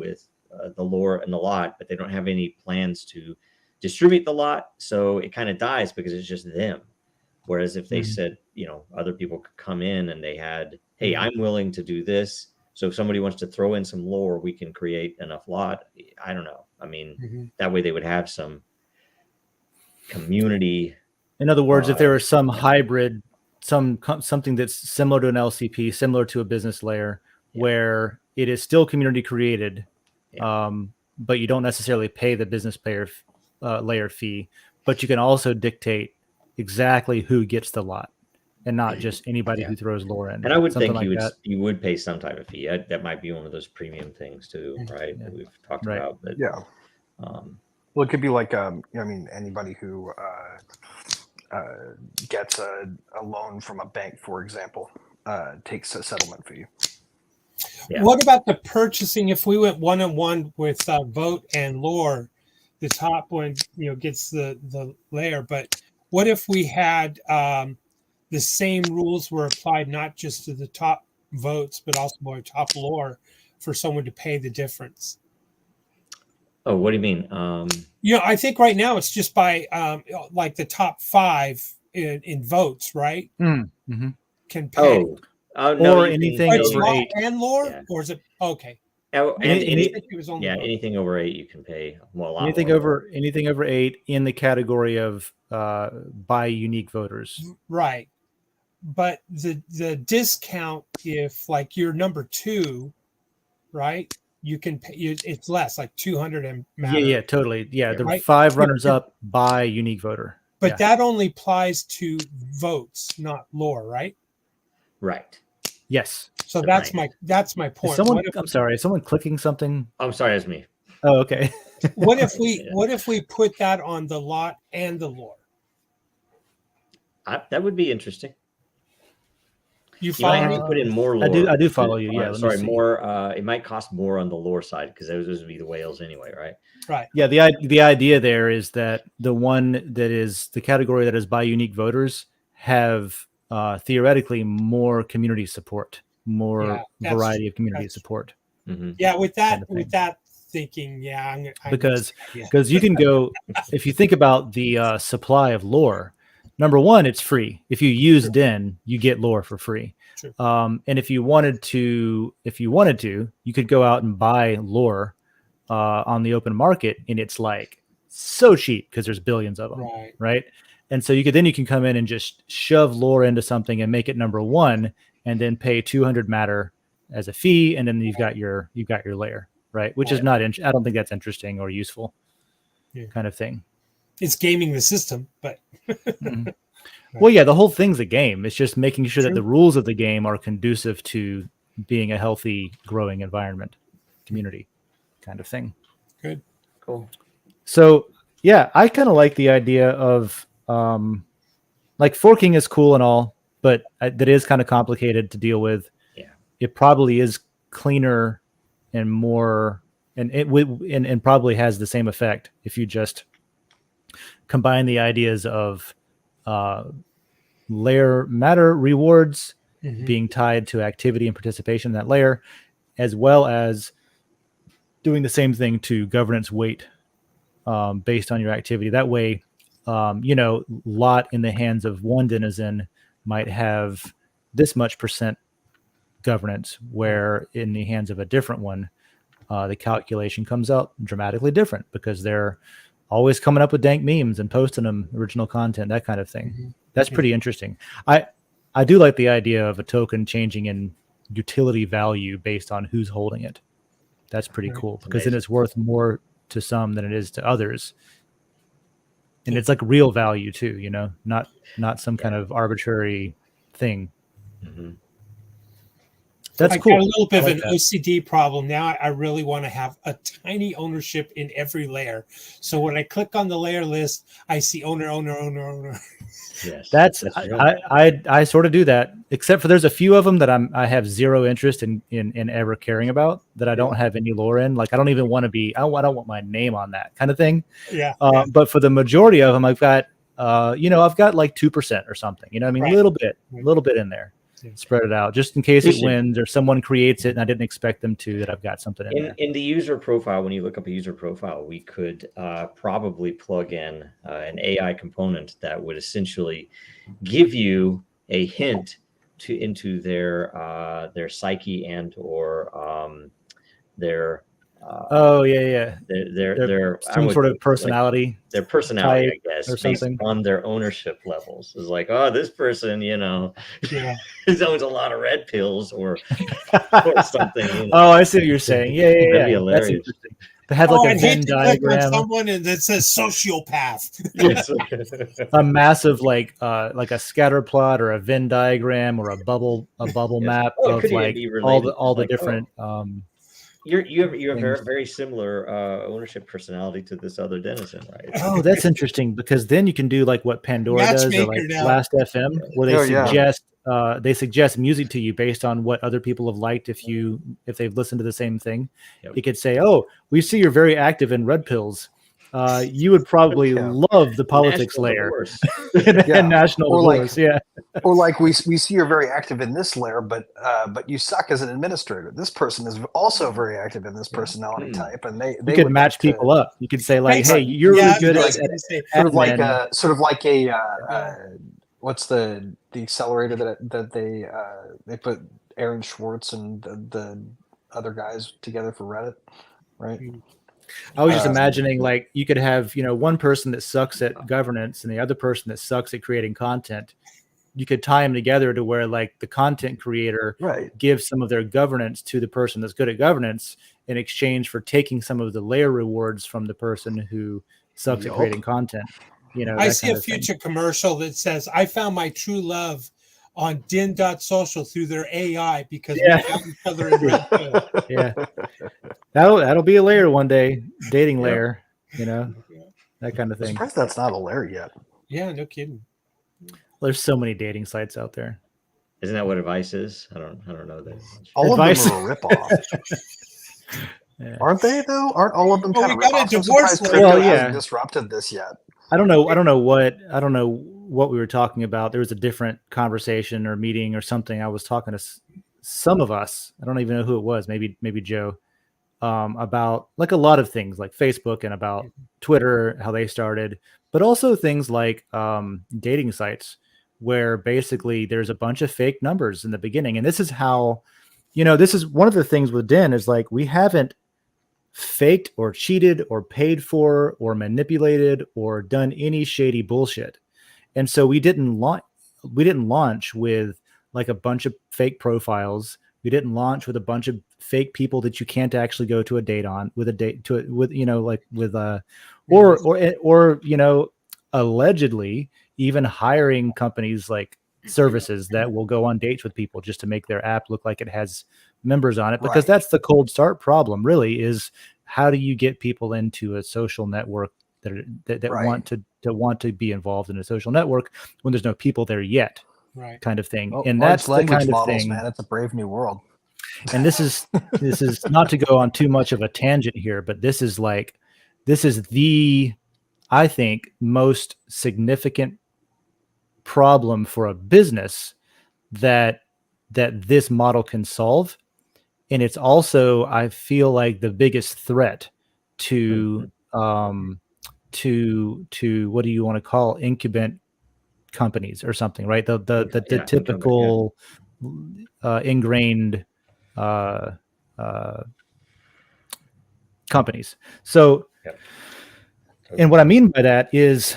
lore and the lot, but they don't have any plans to distribute the lot, so it kind of dies because it's just them. Whereas if they said, other people could come in and they had, hey, I'm willing to do this. So if somebody wants to throw in some lore, we can create enough lot. I don't know. I mean, that way they would have some community. In other words, if there was some hybrid, something that's similar to an LCP, similar to a business layer, where it is still community created, but you don't necessarily pay the business layer fee, but you can also dictate exactly who gets the lot, and not just anybody who throws lore in. And I would Something think like you would pay some type of fee. That might be one of those premium things too, right? That we've talked about. But Yeah. Well, it could be like, anybody who gets a loan from a bank, for example, takes a settlement fee. Yeah. What about the purchasing? If we went 1-on-1 with vote and lore, the top one, gets the layer. But what if we had the same rules were applied not just to the top votes, but also our top lore for someone to pay the difference? Oh, what do you mean? I think right now it's just by like the top 5 in votes, right? Mm-hmm. Can pay. No, or you anything But it's over law 8. and lore, Yeah. or is it okay? And Any- I think it was only vote. anything over 8 you can pay. Well, a lot anything more. anything over 8 in the category of by unique voters. Right. But the discount, if like you're number 2, right, you can pay, it's less, like 200 and matter. Yeah, totally. Yeah, the Right. 5 runners up by unique voter. But that only applies to votes, not lore, right? Right. Yes. So Right. that's my Is point. someone, What if, I'm sorry, is someone clicking something? I'm sorry, that's me. Oh, okay. what if we put that on the lot and the lore? That would be interesting. You You might follow have me? to put in more lore. I do follow you. Yeah. let me sorry, see. more. It might cost more on the lore side because those would be the whales anyway, right? Right. Yeah, the idea there is that the one that is the category that is by unique voters have theoretically more community support, more variety of community support. Mm-hmm. Yeah, with Kind of that thinking, I'm Because you can go, if you think about the supply of lore, number one, it's free. If you use Den, you get lore for free. True. And if you wanted to, you could go out and buy lore on the open market, and it's like so cheap because there's billions of them, right? And so you can come in and just shove lore into something and make it number 1, and then pay 200 matter as a fee, and then you've got your layer. right? Which is not, I don't think that's interesting or useful kind of thing. It's gaming the system, but Mhm. Well, yeah, the whole thing's a game. It's just making sure that True. the rules of the game are conducive to being a healthy, growing environment, community kind of thing. good. Cool. So, yeah, I kind of like the idea of like forking is cool and all, but that is kind of complicated to deal with. Yeah. It probably is cleaner and more, and and probably has the same effect if you just combine the ideas of layer matter rewards Mhm. being tied to activity and participation in that layer, as well as doing the same thing to governance weight based on your activity. That way, lot in the hands of one denizen might have this much percent governance, where in the hands of a different one, the calculation comes out dramatically different because they're always coming up with dank memes and posting them, original content, that kind of thing. Mhm. That's pretty interesting. I do like the idea of a token changing in utility value based on who's holding it. That's pretty Right. cool because then Amazing. it's worth more to some than it is to others. And it's like real value too, not some kind of arbitrary thing. Mm-hmm. That's I cool. got a little bit of like an that. OCD problem. Now I really want to have a tiny ownership in every layer. So when I click on the layer list, I see owner. Yes. That's real. I sort of do that, except for there's a few of them that I have zero interest in ever caring about, that I don't have any lore in. Like I don't even want to be, I don't want my name on that kind of thing. Yeah. But for the majority of them, I've got I've got like 2% or something. You know what I mean? Right. A little bit in there. Yeah. Spread it out just in case We it should- wins or someone creates it and I didn't expect them to, that I've got something in there. In the user profile, when you look up a user profile, we could probably plug in an AI component that would essentially give you a hint into their psyche and or their their some sort of personality, their personality, type I guess, or based something. on their ownership levels. Is like, oh, this person, Yeah. owns a lot of red pills or something. Oh, I see what you're saying. Yeah. That'd be That's hilarious. interesting. They have like a I'd Venn hate to click on diagram, someone and that says sociopath. Yes. a massive like a scatter plot or a Venn diagram or a bubble Yes. map Oh, it of could even like be all related. the Like, different you have very, things. very similar ownership personality to this other denizen, right? Oh, that's interesting, because then you can do like what Pandora does, or Matchmaker like now. Last FM, where they Oh, yeah. suggest music to you based on what other people have liked if they've listened to the same thing. Yep. You could say, "Oh, we see you're very active in red pills. You would probably Yeah. love the politics National layer divorce. and national Or like- divorce." Yeah, Or like we see you're very active in this layer, but you suck as an administrator. This person is also very active in this personality type, and they you could would match like to- people up. You could say like, Right. "Hey, you're Yeah, really good I at was gonna say, admin." sort of like a what's the accelerator that they put Aaron Schwartz and the other guys together for Reddit, right? I was just Um, imagining like you could have, one person that sucks at governance and the other person that sucks at creating content. You could tie them together to where like the content creator Right. gives some of their governance to the person that's good at governance in exchange for taking some of the layer rewards from the person who sucks at Yup. creating content. I that see kind a of thing. future commercial that says, "I found my true love on Den.Social through their AI because Yeah. we found each other in red pill." Yeah. That'll be a layer one day, dating Yep. layer, that kind of I'm thing. surprised that's not a layer yet. Yeah, no kidding. There's so many dating sites out there. Isn't that what advice is? I don't know that. All Advice. of them are a ripoff. Yeah. Aren't they though? Aren't all of them Well, kind we of got a ripoffs? I'm divorce surprised layer. crypto Well, yeah. hasn't disrupted this yet. I don't know what we were talking about. There was a different conversation or meeting or something. I was talking to some of us. I don't even know who it was. Maybe Joe, about like a lot of things like Facebook and about Twitter, how they started, but also things like dating sites where basically there's a bunch of fake numbers in the beginning. And this is how, this is one of the things with Den is like, we haven't faked or cheated or paid for or manipulated or done any shady bullshit. And so we didn't launch with like a bunch of fake profiles We didn't launch with a bunch of fake people that you can't actually go to a date on with a date to it with, you know, like with or you know, allegedly even hiring companies like services that will go on dates with people just to make their app look like it has members on it, because Right. that's the cold start problem really, is how do you get people into a social network that Right. want to be involved in a social network when there's no people there yet, Right. kind of thing. Well, And large that's the language kind of models, thing. man. It's a brave new world. And this is not to go on too much of a tangent here, but this is the, I think, most significant problem for a business that this model can solve. And it's also, I feel like, the biggest threat to to what do you want to call incumbent companies or something, right? The typical ingrained uh, uh, companies. So, Yep. and what I mean by that is,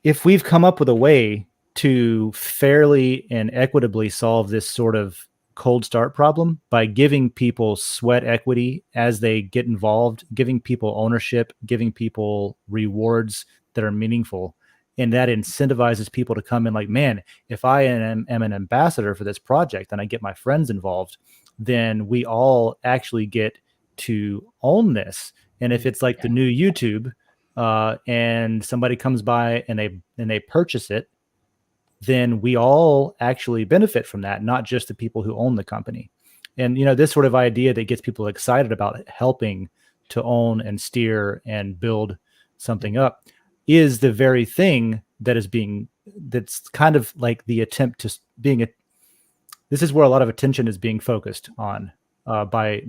if we've come up with a way to fairly and equitably solve this sort of cold start problem by giving people sweat equity as they get involved, giving people ownership, giving people rewards that are meaningful, and that incentivizes people to come in like, man, if I am an ambassador for this project and I get my friends involved, then we all actually get to own this. And if it's like the new YouTube, and somebody comes by and they purchase it, then we all actually benefit from that, not just the people who own the company. And, you know, this sort of idea that gets people excited about helping to own and steer and build something up is the very thing that's kind of like the attempt to this is where a lot of attention is being focused on by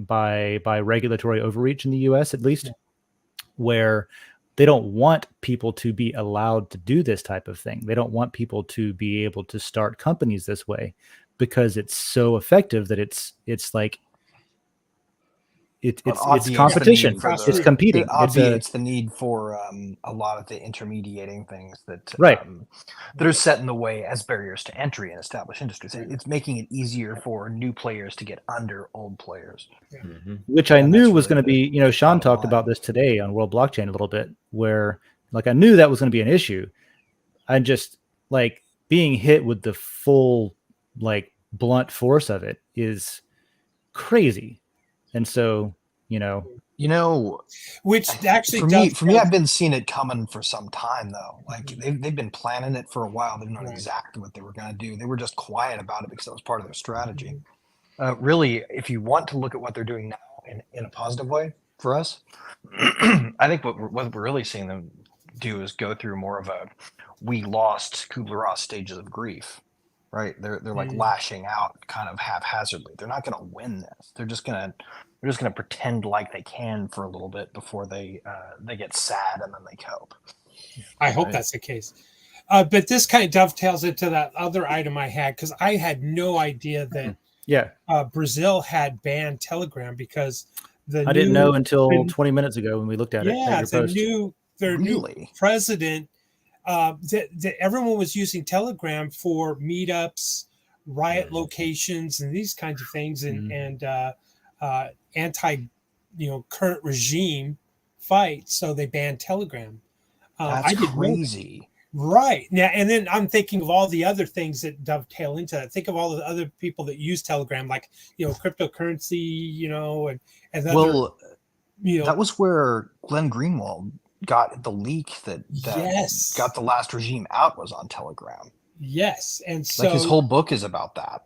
regulatory overreach in the US, at least, where they don't want people to be allowed to do this type of thing. They don't want people to be able to start companies this way because it's so effective that it's like it's competition. It's competing. It obviates the need for a lot of the intermediating things that Right. that are set in the way as barriers to entry in established industries. It's making it easier for new players to get under old players. Which I knew was really going to be, you know, Sean talked line. about this today on World Blockchain a little bit, where like I knew that was going to be an issue. I just like being hit with the full, like, blunt force of it is crazy. And so, you know, which actually for me, I've been seeing it coming for some time though. Like they've been planning it for a while. They've known exactly what they were going to do. They were just quiet about it because that was part of their strategy. Really, if you want to look at what they're doing now in a positive way for us, I think what we're really seeing them do is go through more of a we lost Kubler-Ross stages of grief, right? They're like lashing out kind of haphazardly. They're not going to win this. They're just going to pretend like they can for a little bit before they get sad and then they cope. I hope that's the case. But this kind of dovetails into that other item I had, because I had no idea that Brazil had banned Telegram because I didn't know until 20 minutes ago when we looked at it. Yeah, their new president, that everyone was using Telegram for meetups, riot locations, and these kinds of things, and anti, current regime fight. So they banned Telegram. That's crazy. Right. Now, and then I'm thinking of all the other things that dovetail into that. Think of all the other people that use Telegram, like, cryptocurrency, and that was where Glenn Greenwald got the leak that got the last regime out was on Telegram. Yes. And so like his whole book is about that.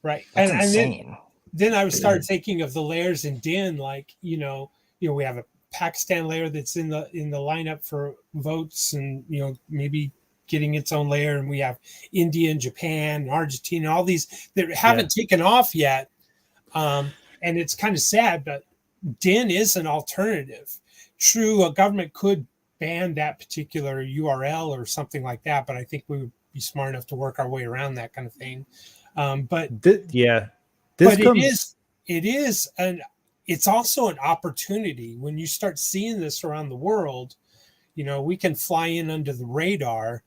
Right. That's insane. Then I started thinking of the layers in DEN, like, we have a Pakistan layer that's in the lineup for votes and maybe getting its own layer, and we have India and Japan and Argentina, all these that haven't taken off yet, and it's kind of sad, but DEN is an alternative. True, a government could ban that particular URL or something like that, but I think we would be smart enough to work our way around that kind of thing. It's also an opportunity when you start seeing this around the world. We can fly in under the radar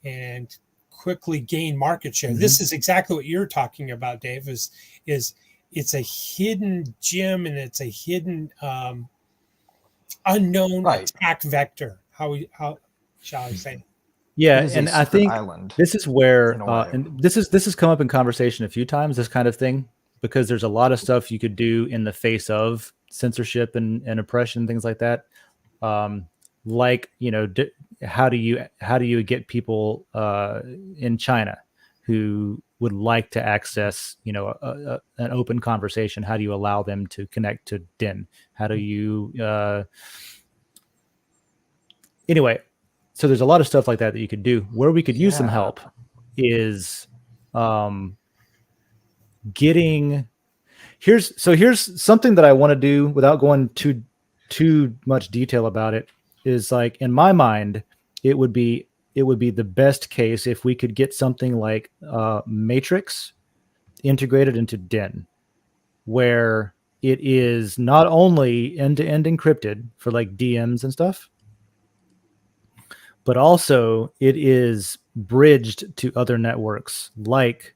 and quickly gain market share. This is exactly what you're talking about, Dave, is it's a hidden gem, and it's a hidden unknown Right. attack vector. How shall I say? Yeah, It is and a I secret think island. this is where, in a way. and this has come up in conversation a few times. This kind of thing, because there's a lot of stuff you could do in the face of censorship and oppression, things like that. Like, you know, how do you get people in China who would like to access, you know, an open conversation? How do you allow them to connect to Den? How do you anyway? So there's a lot of stuff like that you could do. Where we could use some Yeah. help is getting here's something that I want to do without going too much detail about it. Is like, in my mind, it would be the best case if we could get something like Matrix integrated into Den, where it is not only end-to-end encrypted for like DMs and stuff, but also it is bridged to other networks like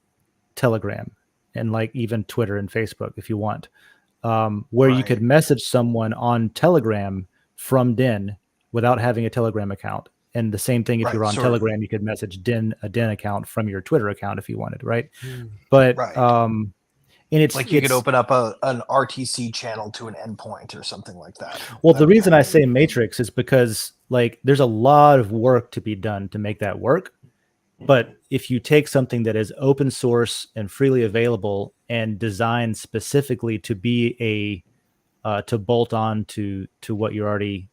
Telegram and like even Twitter and Facebook if you want, where you could Right. message someone on Telegram from Den without having a Telegram account. And the same thing, if Right, you're on so- Telegram, you could message a Den account from your Twitter account if you wanted, right? Hmm. But Right. and it's Like you could it's- open up an RTC channel to an endpoint or something like that. Well, the That reason kind I of- say Matrix is because like there's a lot of work to be done to make that work. But if you take something that is open source and freely available and designed specifically to be to bolt on to what you already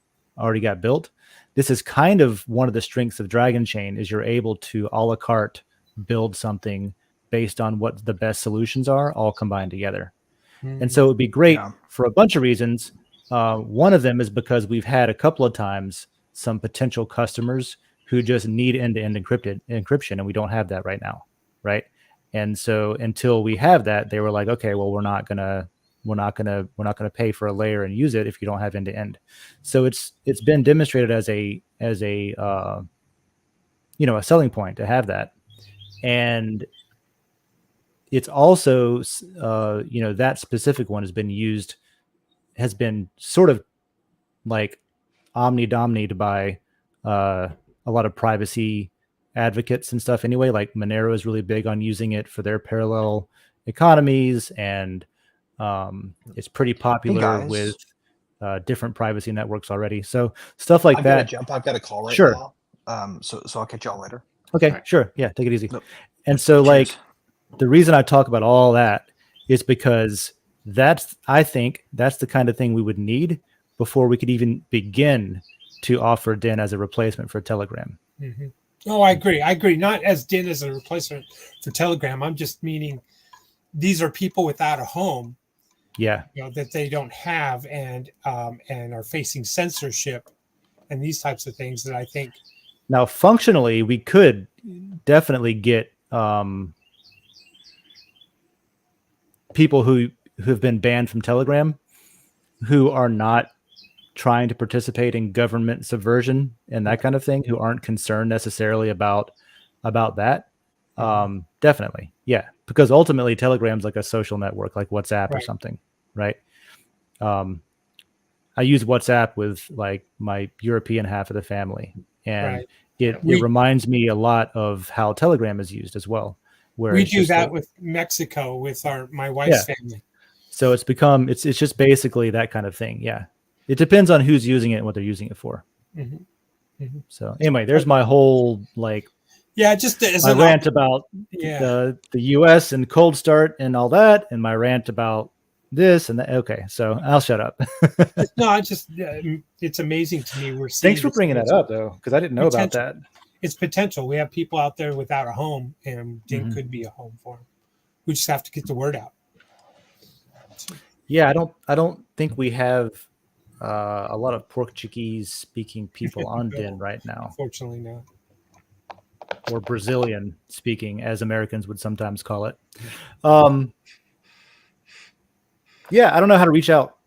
got built, this is kind of one of the strengths of Dragon Chain is you're able to a la carte build something based on what the best solutions are, all combined together. And so it would be great Yeah. for a bunch of reasons. One of them is because we've had a couple of times some potential customers who just need end-to-end encryption, and we don't have that right now, right? And so until we have that, they were like, okay, well, we're not gonna pay for a layer and use it if you don't have end-to-end. So it's been demonstrated as a you know, a selling point to have that, and it's also you know, that specific one has been sort of like omni-domnied by a lot of privacy advocates and stuff anyway. Like Monero is really big on using it for their parallel economies, and it's pretty popular guys. with different privacy networks already. So stuff like I've that. got to jump. I've got a call right Sure. now. So I'll catch y'all later. Okay, Right. sure. Yeah, take it easy. Nope. And so Cheers. like the reason I talk about all that is because I think that's the kind of thing we would need before we could even begin to offer Den as a replacement for Telegram. Mhm. Oh, I agree. Not as Den as a replacement for Telegram. I'm just meaning these are people without a home, Yeah. you know, that they don't have, and are facing censorship and these types of things that I think. Now, functionally, we could definitely get people who have been banned from Telegram who are not trying to participate in government subversion and that kind of thing, who aren't concerned necessarily about that. Definitely. Yeah. Because ultimately Telegram's like a social network, like WhatsApp or Right. something. Right. I use WhatsApp with like my European half of the family, and Right. it We- reminds me a lot of how Telegram is used as well. Where We it's do just that like- with Mexico with my wife's family. so it's just basically that kind of thing. Yeah. It depends on who's using it and what they're using it for. Mhm. Mhm. So anyway, there's my whole like Yeah, just as my an rant about yeah. the US and cold start and all that, and my rant about this and that. Okay, so I'll shut up. No, I just it's amazing to me. We're seeing Thanks for this bringing that potential. up though, because I didn't know about that. It's potential. We have people out there without a home, and Den Mhm. could be a home for them. We just have to get the word out. Yeah, I don't think we have a lot of Portuguese speaking people on No. Den right now, Unfortunately, no. or Brazilian speaking, as Americans would sometimes call it. Yeah, I don't know how to reach out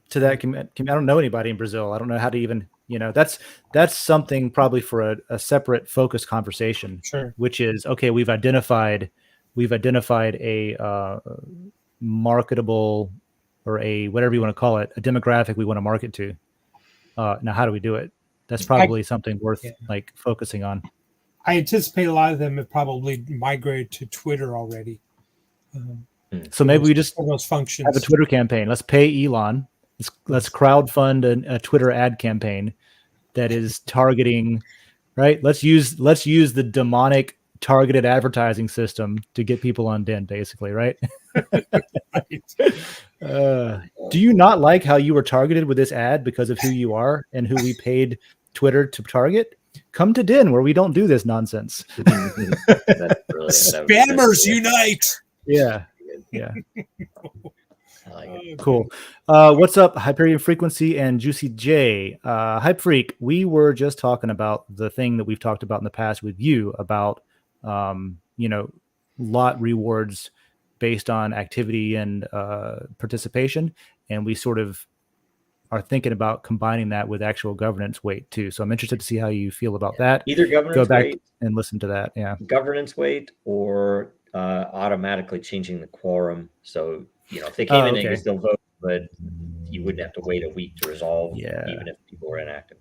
to that community. I don't know anybody in Brazil. I don't know how to even, you know, that's something probably for a separate focused conversation, Sure. which is, okay, we've identified a marketable or a whatever you want to call it, a demographic we want to market to. Now, how do we do it? That's probably something worth like focusing on. I anticipate a lot of them have probably migrated to Twitter already. So maybe we just those functions. have a Twitter campaign. Let's pay Elon. Let's crowdfund a Twitter ad campaign that is targeting, right? Let's use the demonic targeted advertising system to get people on Den, basically, right? Do you not like how you were targeted with this ad because of who you are and who we paid Twitter to target? Come to Den where we don't do this nonsense. Spammers unite. Yeah. I like it. Cool. What's up, Hyperion Frequency and Juicy J? Hype Freak, we were just talking about the thing that we've talked about in the past with you about, lot rewards based on activity and participation. And we sort of are thinking about combining that with actual governance weight too. So I'm interested to see how you feel about that. Either governance Go back weight, and listen to that. Yeah. governance weight, or automatically changing the quorum. So, if they came in, they could still vote, but you wouldn't have to wait a week to resolve, even if people were inactive.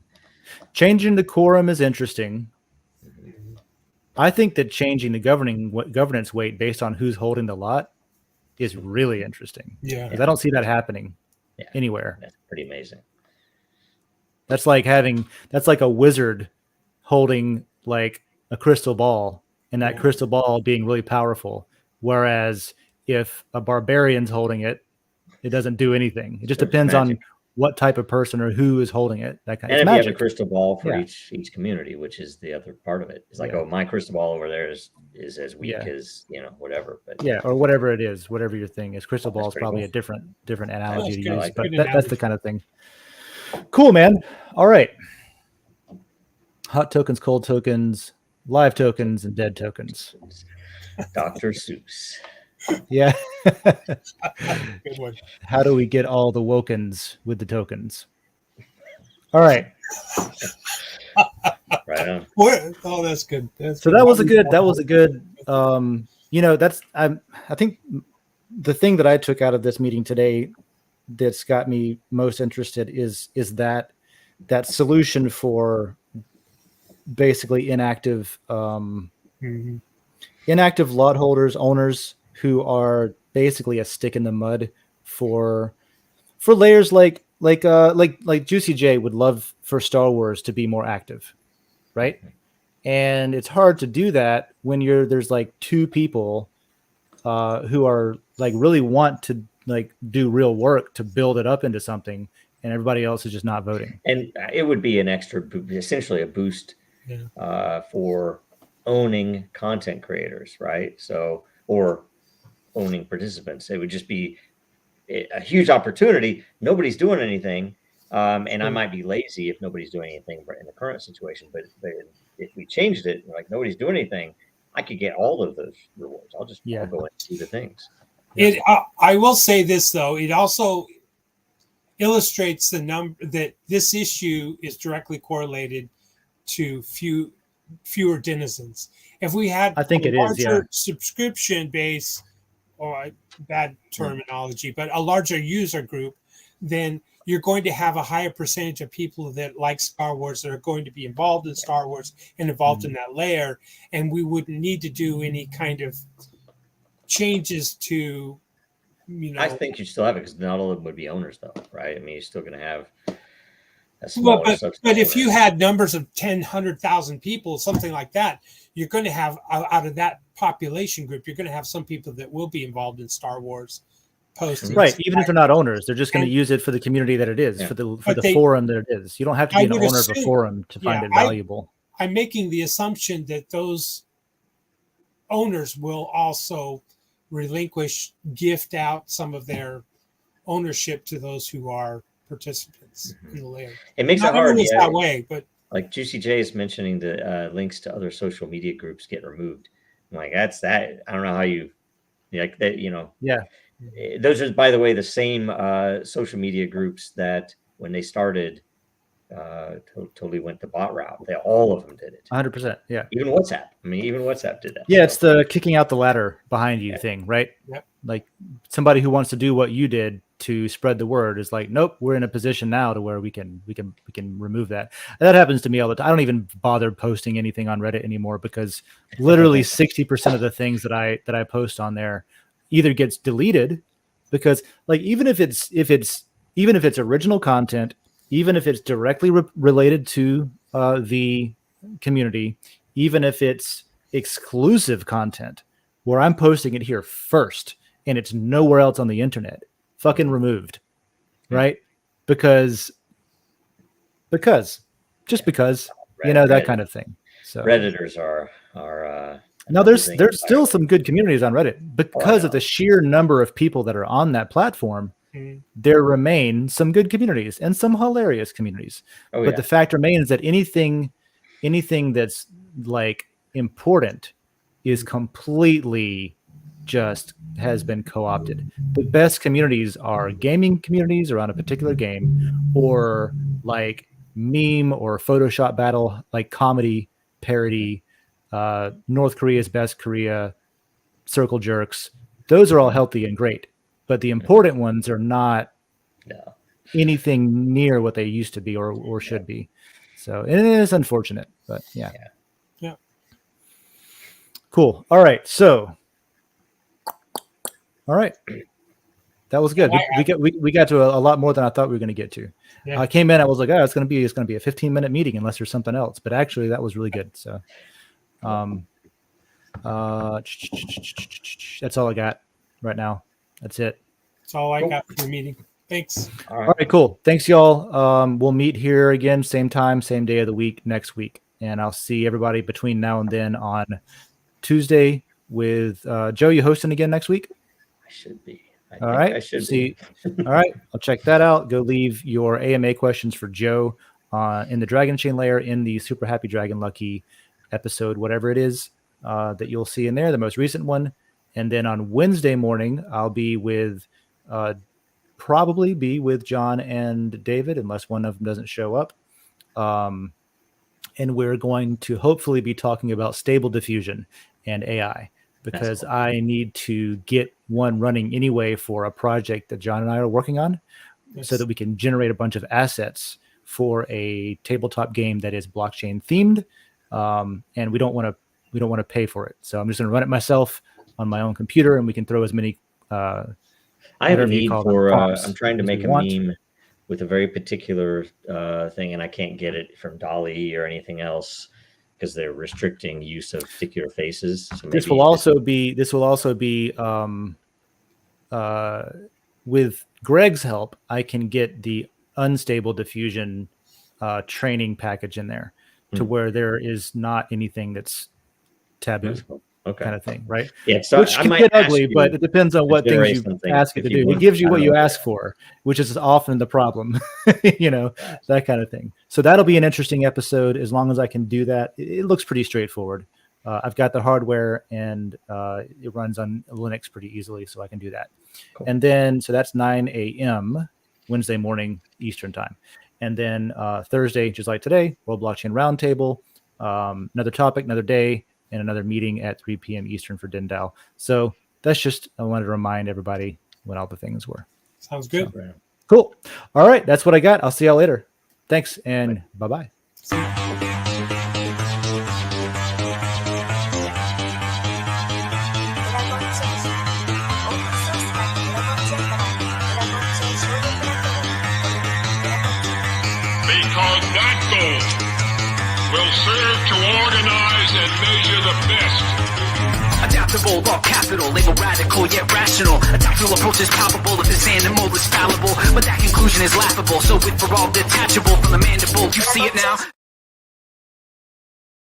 Changing the quorum is interesting. I think that changing the governance weight based on who's holding the lot is really interesting. Yeah. Because I don't see that happening anywhere. That's pretty amazing. That's like a wizard holding like a crystal ball, and that crystal ball being really powerful. Whereas if a barbarian's holding it, it doesn't do anything. It just depends on what type of person or who is holding it. That kind. And It's if magic. you have a crystal ball for each community, which is the other part of it, it's like, my crystal ball over there is as weak as whatever. But or whatever it is, whatever your thing is. Crystal ball is probably a different analogy to use, but that's the kind of thing. Cool, man. All right. Hot tokens, cold tokens, live tokens, and dead tokens. Dr. Seuss. Yeah. Good one. How do we get all the wokens with the tokens? All right. Right on. Oh, that's good. That was a good. I think the thing that I took out of this meeting today that's got me most interested is that solution for basically inactive lot holders, owners who are basically a stick in the mud for layers like Juicy J would love for Star Wars to be more active, right? And it's hard to do that when there's like two people who are like really want to like do real work to build it up into something, and everybody else is just not voting. And it would be an extra, essentially a boost for owning content creators, right? So, or owning participants. It would just be a huge opportunity. Nobody's doing anything. And I might be lazy if nobody's doing anything in the current situation, but if we changed it, like nobody's doing anything, I could get all of those rewards. I'll go and do the things. I will say this though, it also illustrates the number that this issue is directly correlated to fewer denizens. If we had larger subscription base, or bad terminology, but a larger user group, then you're going to have a higher percentage of people that like Star Wars that are going to be involved in Star Wars and involved in that layer. And we wouldn't need to do any kind of changes to, I think you still have it because not all of them would be owners though, right? I mean, you're still going to have a smaller subset. But if you had numbers of 10, 100,000 people, something like that, you're going to have out of that population group, you're going to have some people that will be involved in Star Wars postings. Right. Even if they're not owners, they're just going to use it for the community that it is, for the forum that it is. You don't have to be an owner of a forum to find it valuable. I'm making the assumption that those owners will also gift out some of their ownership to those who are participants in the layer. It makes it hard that way, but like Juicy J is mentioning the links to other social media groups get removed. I'm like, that's that. I don't know how you like that, Yeah. Those are, by the way, the same social media groups that when they started totally went the bot route. All of them did it. 100%. Yeah. Even WhatsApp. I mean, even WhatsApp did that. Yeah, it's the kicking out the ladder behind you thing, right? Yep. like somebody who wants to do what you did to spread the word is like, nope, we're in a position now to where we can remove that. And that happens to me all the time. I don't even bother posting anything on Reddit anymore because literally 60% of the things that I post on there either gets deleted because like even if it's original content, even if it's directly related to the community, even if it's exclusive content where I'm posting it here first and it's nowhere else on the internet, fucking removed, right? Because just because, you know, that kind of thing. So Redditors are now there's still some good communities on Reddit because of the sheer number of people that are on that platform. There remain some good communities and some hilarious communities. But the fact remains that anything that's like important is completely just has been co-opted. The best communities are gaming communities around a particular game, or like meme or Photoshop battle, like comedy, parody, North Korea's best Korea, circle jerks. Those are all healthy and great, but the important ones are not anything near what they used to be or should be. So it is unfortunate, but yeah. Cool. All right. So, all right. That was good. We got to a lot more than I thought we were going to get to. I came in, I was like, oh, it's going to be a 15-minute meeting unless there's something else. But actually, that was really good. So, that's all I got right now. That's it. That's all I got for the meeting. Thanks. All right, cool. Thanks, y'all. We'll meet here again, same time, same day of the week next week. And I'll see everybody between now and then on Tuesday with Joe. You hosting again next week? I should be. All right. I should see. All right. I'll check that out. Go leave your AMA questions for Joe in the Dragon Chain layer in the Super Happy Dragon Lucky episode, whatever it is that you'll see in there, the most recent one. And then on Wednesday morning, I'll be with probably be with John and David, unless one of them doesn't show up. And we're going to hopefully be talking about stable diffusion and AI, because I need to get one running anyway for a project that John and I are working on, so that we can generate a bunch of assets for a tabletop game that is blockchain themed. And we don't want to pay for it. So I'm just going to run it myself on my own computer, and we can throw as many. I have a need for. I'm trying to make a meme with a very particular thing, and I can't get it from DALL-E or anything else because they're restricting use of particular faces. So this will also be with Greg's help. I can get the unstable diffusion training package in there to where there is not anything that's taboo. Kind of thing, right? Yeah, so which can get ugly, but it depends on what things you ask it to do. It gives you what you ask for, which is often the problem, that kind of thing. So that'll be an interesting episode as long as I can do that. It looks pretty straightforward. I've got the hardware, and it runs on Linux pretty easily, so I can do that. Cool. And then, so that's 9 a.m. Wednesday morning Eastern time. And then Thursday, just like today, World Blockchain Roundtable, another topic, another day, and another meeting at 3 p.m. Eastern for DENDAO. So that's just, I wanted to remind everybody when all the things were. Sounds good. So, cool. All right. That's what I got. I'll see y'all later. Thanks, and bye-bye. Because that goal will serve to organize and measure the best. Adaptable, all capital, label radical yet rational. A tactical approach is palpable if this animal is fallible, but that conclusion is laughable. So with for all detachable from the mandible, you see it now.